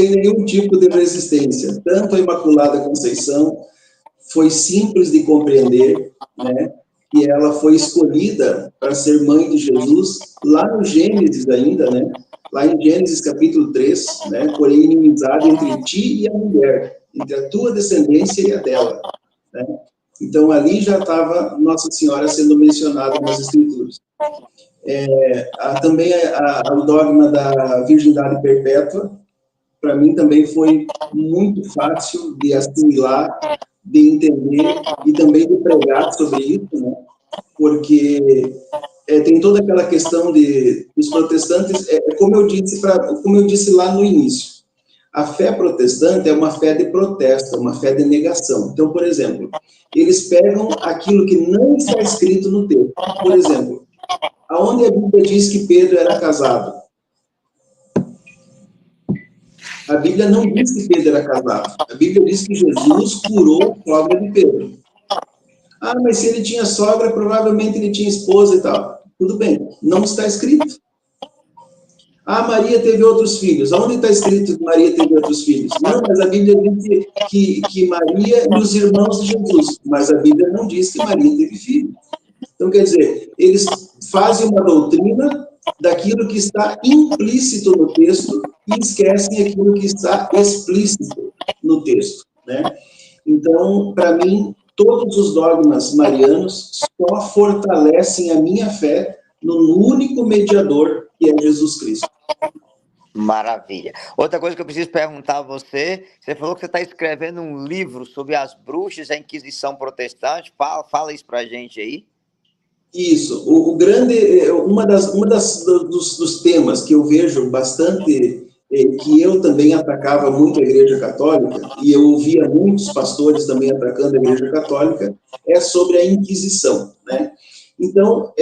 nenhum tipo de resistência. Tanto a Imaculada Conceição foi simples de compreender, né? que ela foi escolhida para ser mãe de Jesus, lá no Gênesis ainda, né? Lá em Gênesis capítulo 3, né? Porém, inimizade entre ti e a mulher, entre a tua descendência e a dela, né? Então, ali já estava Nossa Senhora sendo mencionada nas Escrituras. Também o dogma da virgindade perpétua, para mim também foi muito fácil de assimilar, de entender e também de pregar sobre isso, né? Porque tem toda aquela questão dos protestantes, como eu disse lá no início, a fé protestante é uma fé de protesto, é uma fé de negação. Então, por exemplo, eles pegam aquilo que não está escrito no texto. Por exemplo, aonde a Bíblia diz que Pedro era casado? A Bíblia não diz que Pedro era casado. A Bíblia diz que Jesus curou a sogra de Pedro. Ah, mas se ele tinha sogra, provavelmente ele tinha esposa e tal. Tudo bem, não está escrito. Ah, Maria teve outros filhos. Onde está escrito que Maria teve outros filhos? Não, mas a Bíblia diz que Maria e os irmãos de Jesus. Mas a Bíblia não diz que Maria teve filhos. Então, quer dizer, eles fazem uma doutrina daquilo que está implícito no texto e esquecem aquilo que está explícito no texto, né? Então, para mim, todos os dogmas marianos só fortalecem a minha fé no único mediador, que é Jesus Cristo. Maravilha. Outra coisa que eu preciso perguntar a você, você falou que você está escrevendo um livro sobre as bruxas e a Inquisição Protestante. Fala isso para a gente aí. Isso. Dos temas que eu vejo bastante, que eu também atacava muito a Igreja Católica, e eu ouvia muitos pastores também atacando a Igreja Católica, é sobre a Inquisição, né? Então,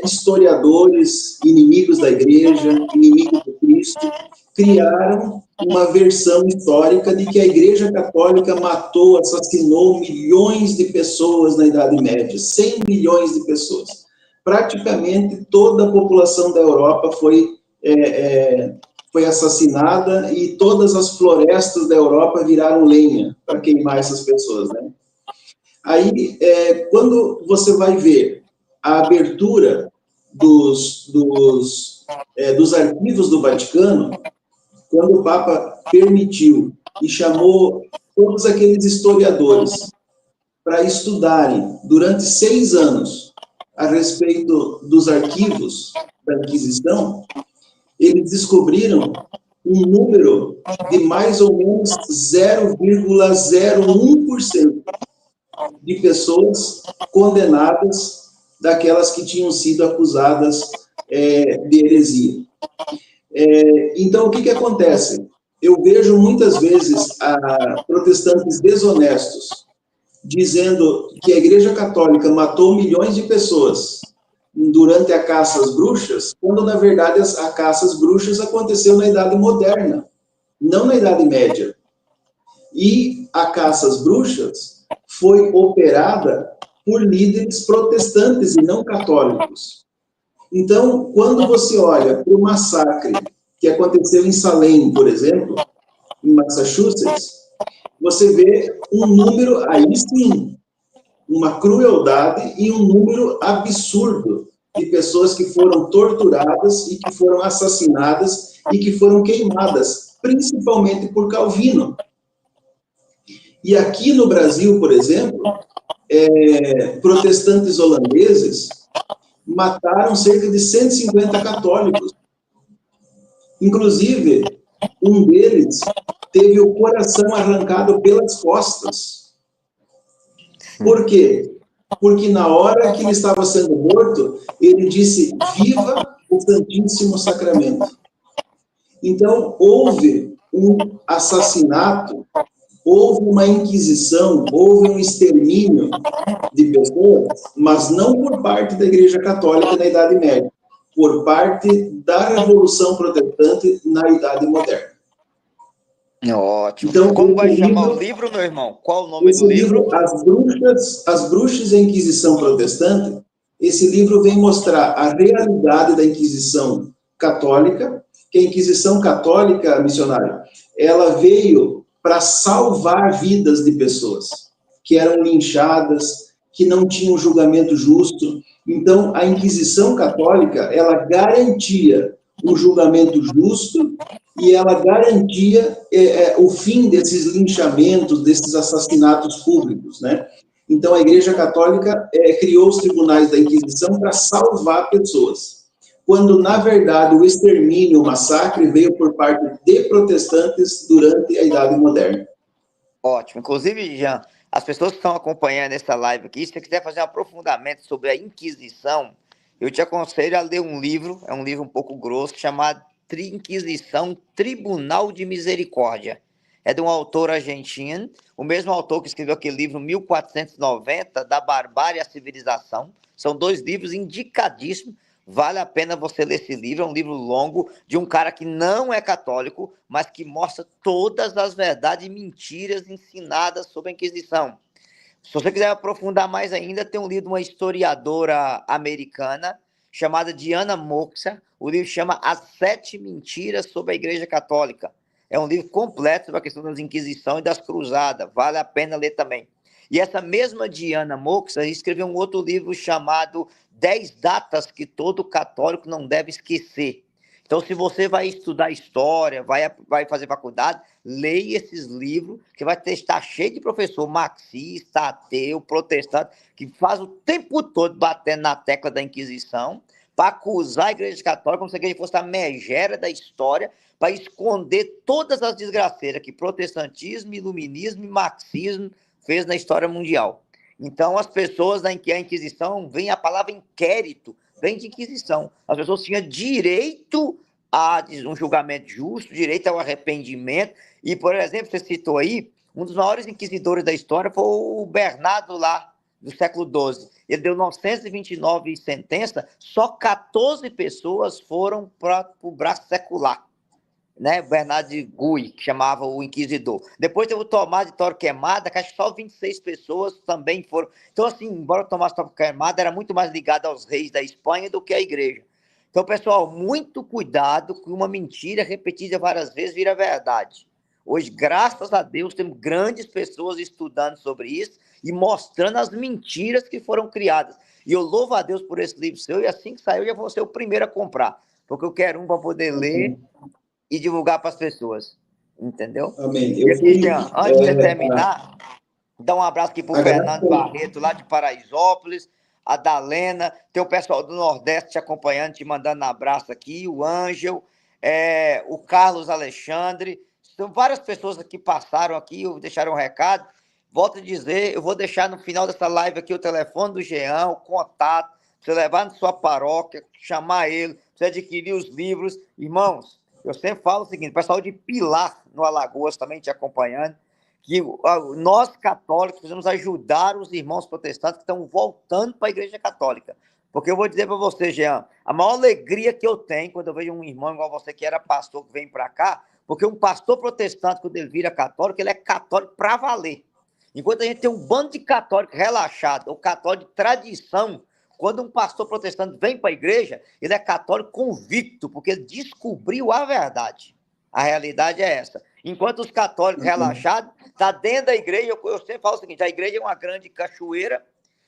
historiadores, inimigos da Igreja, inimigos de Cristo, criaram uma versão histórica de que a Igreja Católica matou, assassinou milhões de pessoas na Idade Média, 100 milhões de pessoas. Praticamente toda a população da Europa foi assassinada e todas as florestas da Europa viraram lenha para queimar essas pessoas, né? Aí, quando você vai ver a abertura dos arquivos do Vaticano, quando o Papa permitiu e chamou todos aqueles historiadores para estudarem durante 6 anos a respeito dos arquivos da Inquisição, eles descobriram um número de mais ou menos 0,01% de pessoas condenadas daquelas que tinham sido acusadas de heresia. Então, o que acontece? Eu vejo muitas vezes protestantes desonestos dizendo que a Igreja Católica matou milhões de pessoas durante a caça às bruxas, quando, na verdade, a caça às bruxas aconteceu na Idade Moderna, não na Idade Média. E a caça às bruxas foi operada por líderes protestantes e não católicos. Então, quando você olha para o massacre que aconteceu em Salem, por exemplo, em Massachusetts, você vê um número, aí sim, uma crueldade e um número absurdo de pessoas que foram torturadas e que foram assassinadas e que foram queimadas, principalmente por Calvino. E aqui no Brasil, por exemplo, protestantes holandeses mataram cerca de 150 católicos. Inclusive, um deles teve o coração arrancado pelas costas. Por quê? Porque na hora que ele estava sendo morto, ele disse: viva o Santíssimo Sacramento. Então, houve um assassinato, houve uma inquisição, houve um extermínio de pessoas, mas não por parte da Igreja Católica na Idade Média, por parte da Revolução Protestante na Idade Moderna. Ótimo. Então, como vai chamar o livro, meu irmão? Qual o nome do livro? As Bruxas e a Inquisição Protestante. Esse livro vem mostrar a realidade da Inquisição Católica, que a Inquisição Católica, missionária, ela veio para salvar vidas de pessoas que eram linchadas, que não tinha um julgamento justo. Então, a Inquisição Católica, ela garantia um julgamento justo e ela garantia o fim desses linchamentos, desses assassinatos públicos, né? Então, a Igreja Católica criou os tribunais da Inquisição para salvar pessoas, quando, na verdade, o extermínio, o massacre veio por parte de protestantes durante a Idade Moderna. Ótimo. Inclusive, Jean, as pessoas que estão acompanhando essa live aqui, se você quiser fazer um aprofundamento sobre a Inquisição, eu te aconselho a ler um livro, é um livro um pouco grosso, chamado Inquisição, Tribunal de Misericórdia. É de um autor argentino, o mesmo autor que escreveu aquele livro 1490, Da Barbárie à Civilização. São 2 livros indicadíssimos. Vale a pena você ler esse livro, é um livro longo, de um cara que não é católico, mas que mostra todas as verdades e mentiras ensinadas sobre a Inquisição. Se você quiser aprofundar mais ainda, tem um livro de uma historiadora americana, chamada Diana Moxa. O livro chama As 7 Mentiras sobre a Igreja Católica. É um livro completo sobre a questão das Inquisições e das Cruzadas. Vale a pena ler também. E essa mesma Diana Moxa escreveu um outro livro chamado 10 datas que todo católico não deve esquecer. Então, se você vai estudar história, vai fazer faculdade, leia esses livros, que vai estar cheio de professor marxista, ateu, protestante, que faz o tempo todo batendo na tecla da Inquisição, para acusar a Igreja Católica como se a Igreja fosse a megera da história, para esconder todas as desgraceiras que protestantismo, iluminismo e marxismo fez na história mundial. Então, as pessoas da Inquisição, vem a palavra inquérito, vem de Inquisição. As pessoas tinham direito a um julgamento justo, direito ao arrependimento. E, por exemplo, você citou aí, um dos maiores inquisidores da história foi o Bernardo lá, do século XII. Ele deu 929 sentenças, só 14 pessoas foram para o braço secular. Né? Bernardo de Gui, que chamava o inquisidor. Depois teve o Tomás de Torquemada, que acho que só 26 pessoas também foram. Então, assim, embora o Tomás de Torquemada era muito mais ligado aos reis da Espanha do que à igreja. Então, pessoal, muito cuidado com uma mentira repetida várias vezes vira verdade. Hoje, graças a Deus, temos grandes pessoas estudando sobre isso e mostrando as mentiras que foram criadas. E eu louvo a Deus por esse livro seu, e assim que saiu, eu já vou ser o primeiro a comprar, porque eu quero um para poder ler e divulgar para as pessoas, entendeu? Amém. E aqui, Jean, antes de terminar, dá um abraço aqui para o Fernando Barreto, lá de Paraisópolis, a Dalena, tem o pessoal do Nordeste te acompanhando, te mandando um abraço aqui, o Ângel, o Carlos Alexandre, são várias pessoas que passaram aqui, deixaram um recado. Volto a dizer, eu vou deixar no final dessa live aqui o telefone do Jean, o contato, para você levar na sua paróquia, chamar ele, para você adquirir os livros. Irmãos, eu sempre falo o seguinte, o pessoal de Pilar, no Alagoas, também te acompanhando, que nós católicos precisamos ajudar os irmãos protestantes que estão voltando para a Igreja Católica. Porque eu vou dizer para você, Jean, a maior alegria que eu tenho quando eu vejo um irmão igual você, que era pastor, que vem para cá, porque um pastor protestante, quando ele vira católico, ele é católico para valer. Enquanto a gente tem um bando de católico relaxado, ou católico de tradição, quando um pastor protestante vem para a igreja, ele é católico convicto, porque ele descobriu a verdade. A realidade é essa. Enquanto os católicos relaxados, está dentro da igreja, eu sempre falo o seguinte, a igreja é uma grande cachoeira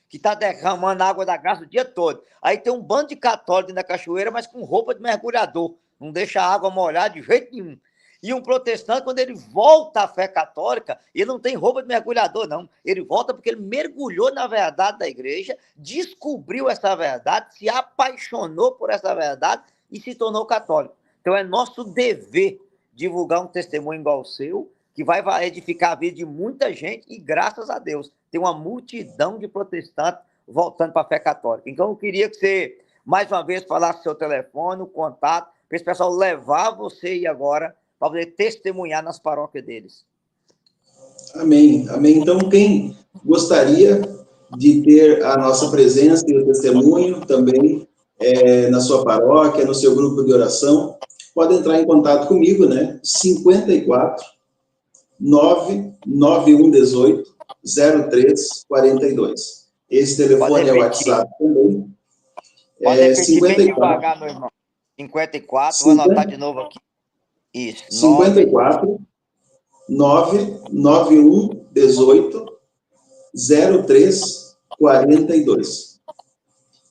que está derramando água da graça o dia todo. Aí tem um bando de católicos na cachoeira, mas com roupa de mergulhador. Não deixa a água molhar de jeito nenhum. E um protestante, quando ele volta à fé católica, ele não tem roupa de mergulhador, não. Ele volta porque ele mergulhou na verdade da igreja, descobriu essa verdade, se apaixonou por essa verdade e se tornou católico. Então é nosso dever divulgar um testemunho igual o seu, que vai edificar a vida de muita gente, e graças a Deus, tem uma multidão de protestantes voltando para a fé católica. Então eu queria que você, mais uma vez, falasse seu telefone, o contato, para esse pessoal levar você e agora para poder testemunhar nas paróquias deles. Amém, amém. Então, quem gostaria de ter a nossa presença e o testemunho também na sua paróquia, no seu grupo de oração, pode entrar em contato comigo, né? 54 99118 0342. Esse telefone é o WhatsApp também. Pode repetir bem devagar, meu irmão. 54, vou anotar de novo aqui. Isso. 54 99118 0342. 42.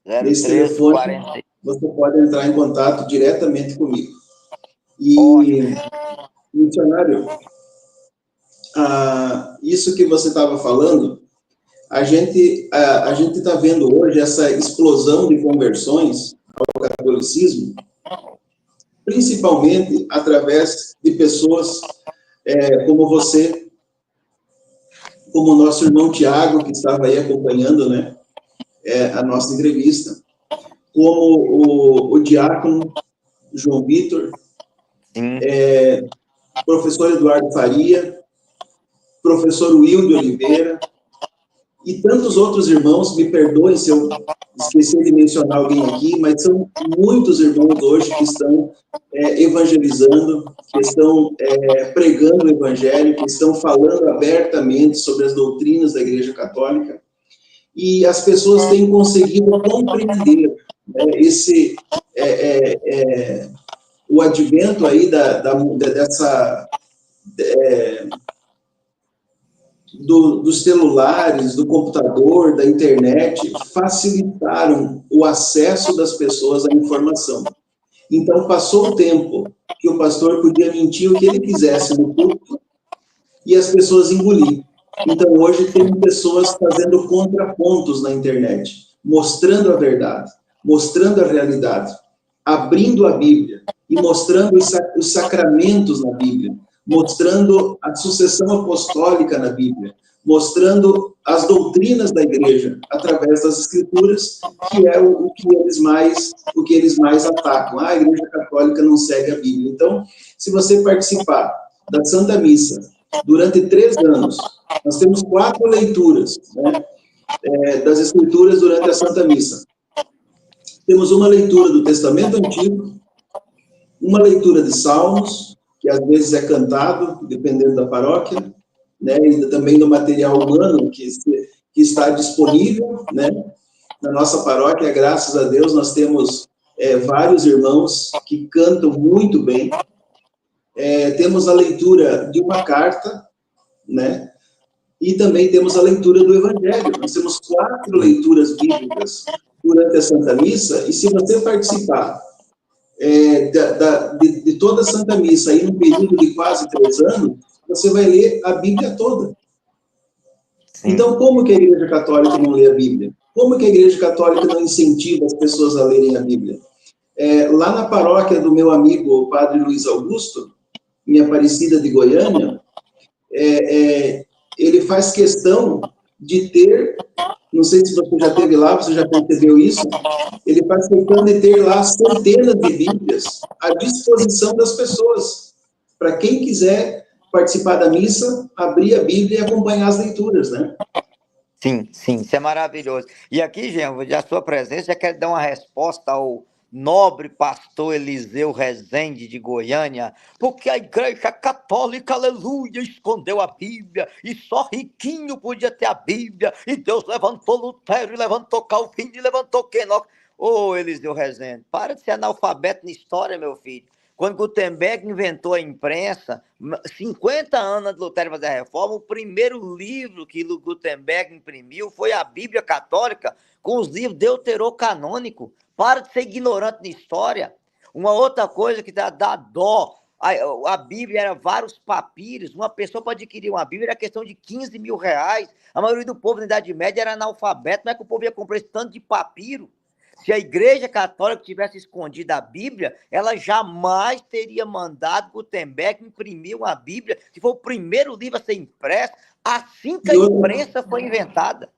Nesse 013 telefone, 40. você pode entrar em contato diretamente comigo. E, missionário, isso que você estava falando, a gente está vendo hoje essa explosão de conversões ao catolicismo, principalmente através de pessoas como você, como o nosso irmão Tiago, que estava aí acompanhando, né, a nossa entrevista, como o diácono João Vitor, professor Eduardo Faria, professor Will de Oliveira, e tantos outros irmãos. Me perdoem se eu esquecer de mencionar alguém aqui, mas são muitos irmãos hoje que estão evangelizando, que estão pregando o evangelho, que estão falando abertamente sobre as doutrinas da Igreja Católica, e as pessoas têm conseguido compreender, né, o advento aí dos celulares, do computador, da internet, facilitaram o acesso das pessoas à informação. Então, passou o tempo que o pastor podia mentir o que ele quisesse no culto e as pessoas engolir. Então, hoje tem pessoas fazendo contrapontos na internet, mostrando a verdade, mostrando a realidade, abrindo a Bíblia e mostrando os sacramentos na Bíblia, mostrando a sucessão apostólica na Bíblia, mostrando as doutrinas da igreja através das escrituras, que é o que eles mais atacam. A Igreja Católica não segue a Bíblia. Então, se você participar da Santa Missa durante 3 anos, nós temos 4 leituras, né, das escrituras durante a Santa Missa. Temos uma leitura do Testamento Antigo, uma leitura de Salmos, que às vezes é cantado, dependendo da paróquia, né, e também do material humano que está disponível, né. Na nossa paróquia, graças a Deus, nós temos vários irmãos que cantam muito bem. Temos a leitura de uma carta, né, e também temos a leitura do Evangelho. Nós temos 4 leituras bíblicas durante a Santa Missa, e se você participar de toda a Santa Missa aí num período de quase 3 anos, você vai ler a Bíblia toda. Sim. Então, como que a Igreja Católica não lê a Bíblia? Como que a Igreja Católica não incentiva as pessoas a lerem a Bíblia? Lá na paróquia do meu amigo, o padre Luiz Augusto, em Aparecida de Goiânia, ele faz questão de ter, não sei se você já esteve lá, você já percebeu isso, ele faz questão de ter lá centenas de Bíblias à disposição das pessoas, para quem quiser participar da missa, abrir a Bíblia e acompanhar as leituras, né? Sim, sim, isso é maravilhoso. E aqui, gente, a sua presença, já quero dar uma resposta ao nobre pastor Eliseu Rezende de Goiânia, porque a Igreja Católica, aleluia, escondeu a Bíblia, e só riquinho podia ter a Bíblia, e Deus levantou Lutero, e levantou Calvino, e levantou Enoque. Ô, Eliseu Rezende, para de ser analfabeto na história, meu filho. Quando Gutenberg inventou a imprensa, 50 anos antes de Lutero fazer a reforma, o primeiro livro que Gutenberg imprimiu foi a Bíblia Católica, com os livros deuterocanônicos. Para de ser ignorante na história. Uma outra coisa que dá dó, a Bíblia era vários papiros, uma pessoa para adquirir uma Bíblia era questão de 15 mil reais, a maioria do povo na Idade Média era analfabeto, não é que o povo ia comprar esse tanto de papiro. Se a Igreja Católica tivesse escondido a Bíblia, ela jamais teria mandado Gutenberg imprimir uma Bíblia, que foi o primeiro livro a ser impresso, assim que a imprensa foi inventada.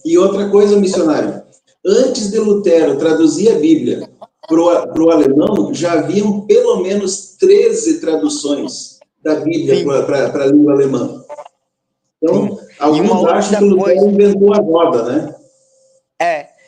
E outra coisa, missionário, antes de Lutero traduzir a Bíblia para o alemão, já haviam pelo menos 13 traduções da Bíblia para a língua alemã. Então, alguns acham que Lutero inventou a roda, né?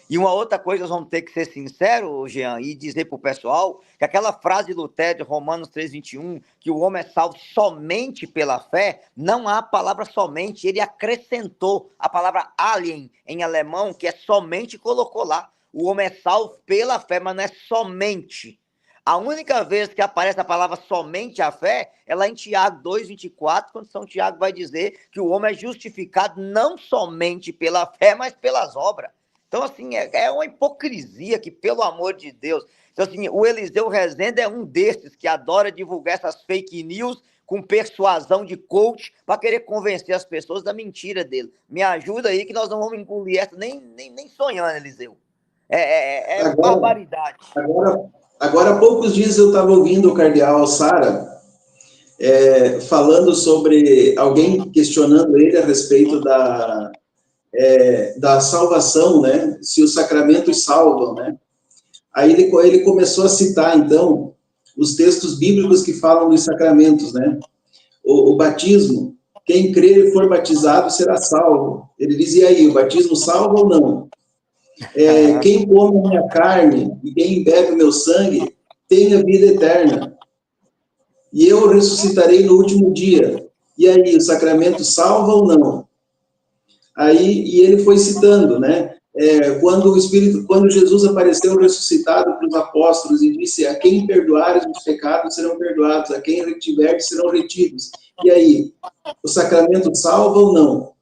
E uma outra coisa, nós vamos ter que ser sinceros, Jean, e dizer para o pessoal que aquela frase de Lutero, de Romanos 3,21, que o homem é salvo somente pela fé, não há a palavra somente, ele acrescentou a palavra alien em alemão, que é somente, colocou lá. O homem é salvo pela fé, mas não é somente. A única vez que aparece a palavra somente a fé é lá em Tiago 2,24, quando São Tiago vai dizer que o homem é justificado não somente pela fé, mas pelas obras. Então, assim, é uma hipocrisia que, pelo amor de Deus... Então, assim, o Eliseu Rezende é um desses que adora divulgar essas fake news com persuasão de coach para querer convencer as pessoas da mentira dele. Me ajuda aí que nós não vamos engolir essa nem sonhando, Eliseu. É barbaridade. Agora, há poucos dias eu estava ouvindo o cardeal Sara falando sobre alguém questionando ele a respeito da salvação, né? Se os sacramentos salvam, né? Aí ele começou a citar, então, os textos bíblicos que falam dos sacramentos, né? O batismo, quem crer e for batizado será salvo. Ele dizia aí, o batismo salva ou não? Quem come a minha carne e quem bebe o meu sangue tem a vida eterna. E eu ressuscitarei no último dia. E aí, o sacramento salva ou não? Aí, e ele foi citando, né? Quando Jesus apareceu ressuscitado para os apóstolos e disse: a quem perdoares os pecados serão perdoados, a quem retiveres serão retidos. E aí, o sacramento salva ou não?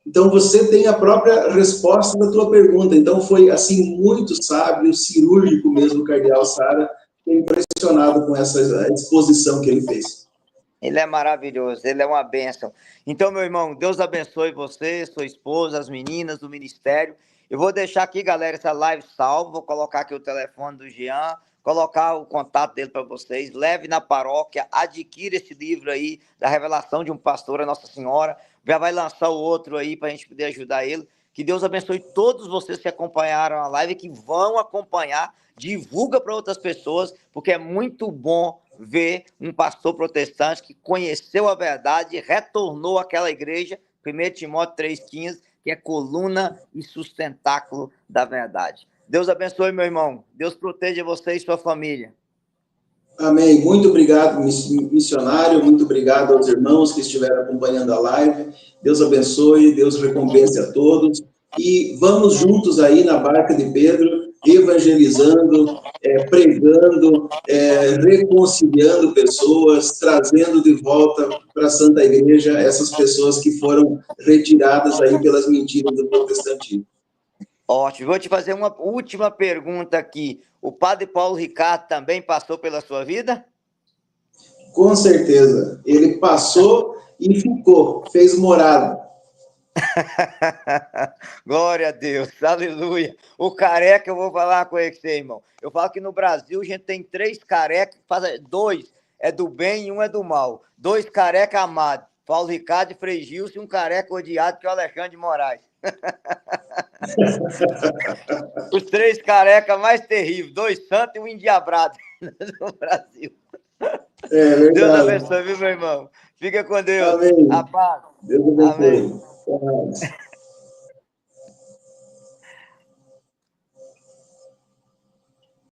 Então, você tem a própria resposta da tua pergunta. Então, foi, assim, muito sábio, cirúrgico mesmo, o cardeal Sara, impressionado com essa exposição que ele fez. Ele é maravilhoso, ele é uma bênção. Então, meu irmão, Deus abençoe você, sua esposa, as meninas do ministério. Eu vou deixar aqui, galera, essa live salva, vou colocar aqui o telefone do Jean, colocar o contato dele para vocês, leve na paróquia, adquira esse livro aí, da revelação de um pastor, a Nossa Senhora, já vai lançar o outro aí para a gente poder ajudar ele. Que Deus abençoe todos vocês que acompanharam a live e que vão acompanhar, divulga para outras pessoas, porque é muito bom ver um pastor protestante que conheceu a verdade, retornou àquela igreja, 1 Timóteo 3,15, que é coluna e sustentáculo da verdade. Deus abençoe, meu irmão. Deus proteja você e sua família. Amém. Muito obrigado, missionário. Muito obrigado aos irmãos que estiveram acompanhando a live. Deus abençoe, Deus recompense a todos. E vamos juntos aí na barca de Pedro, evangelizando, pregando, reconciliando pessoas, trazendo de volta para a Santa Igreja essas pessoas que foram retiradas aí pelas mentiras do protestantismo. Ótimo. Vou te fazer uma última pergunta aqui. O padre Paulo Ricardo também passou pela sua vida? Com certeza. Ele passou e ficou, fez morada. Glória a Deus, aleluia. O careca, eu vou falar com você, irmão. Eu falo que no Brasil a gente tem 3 carecas, dois é do bem e um é do mal. 2 careca amados, Paulo Ricardo e Frei Gilson, e um careca odiado que é o Alexandre de Moraes. Os 3 careca mais terríveis, 2 santos e um endiabrado no Brasil. Deus abençoe, viu, meu irmão? Fica com Deus. Amém. A paz. Deus abençoe. Amém.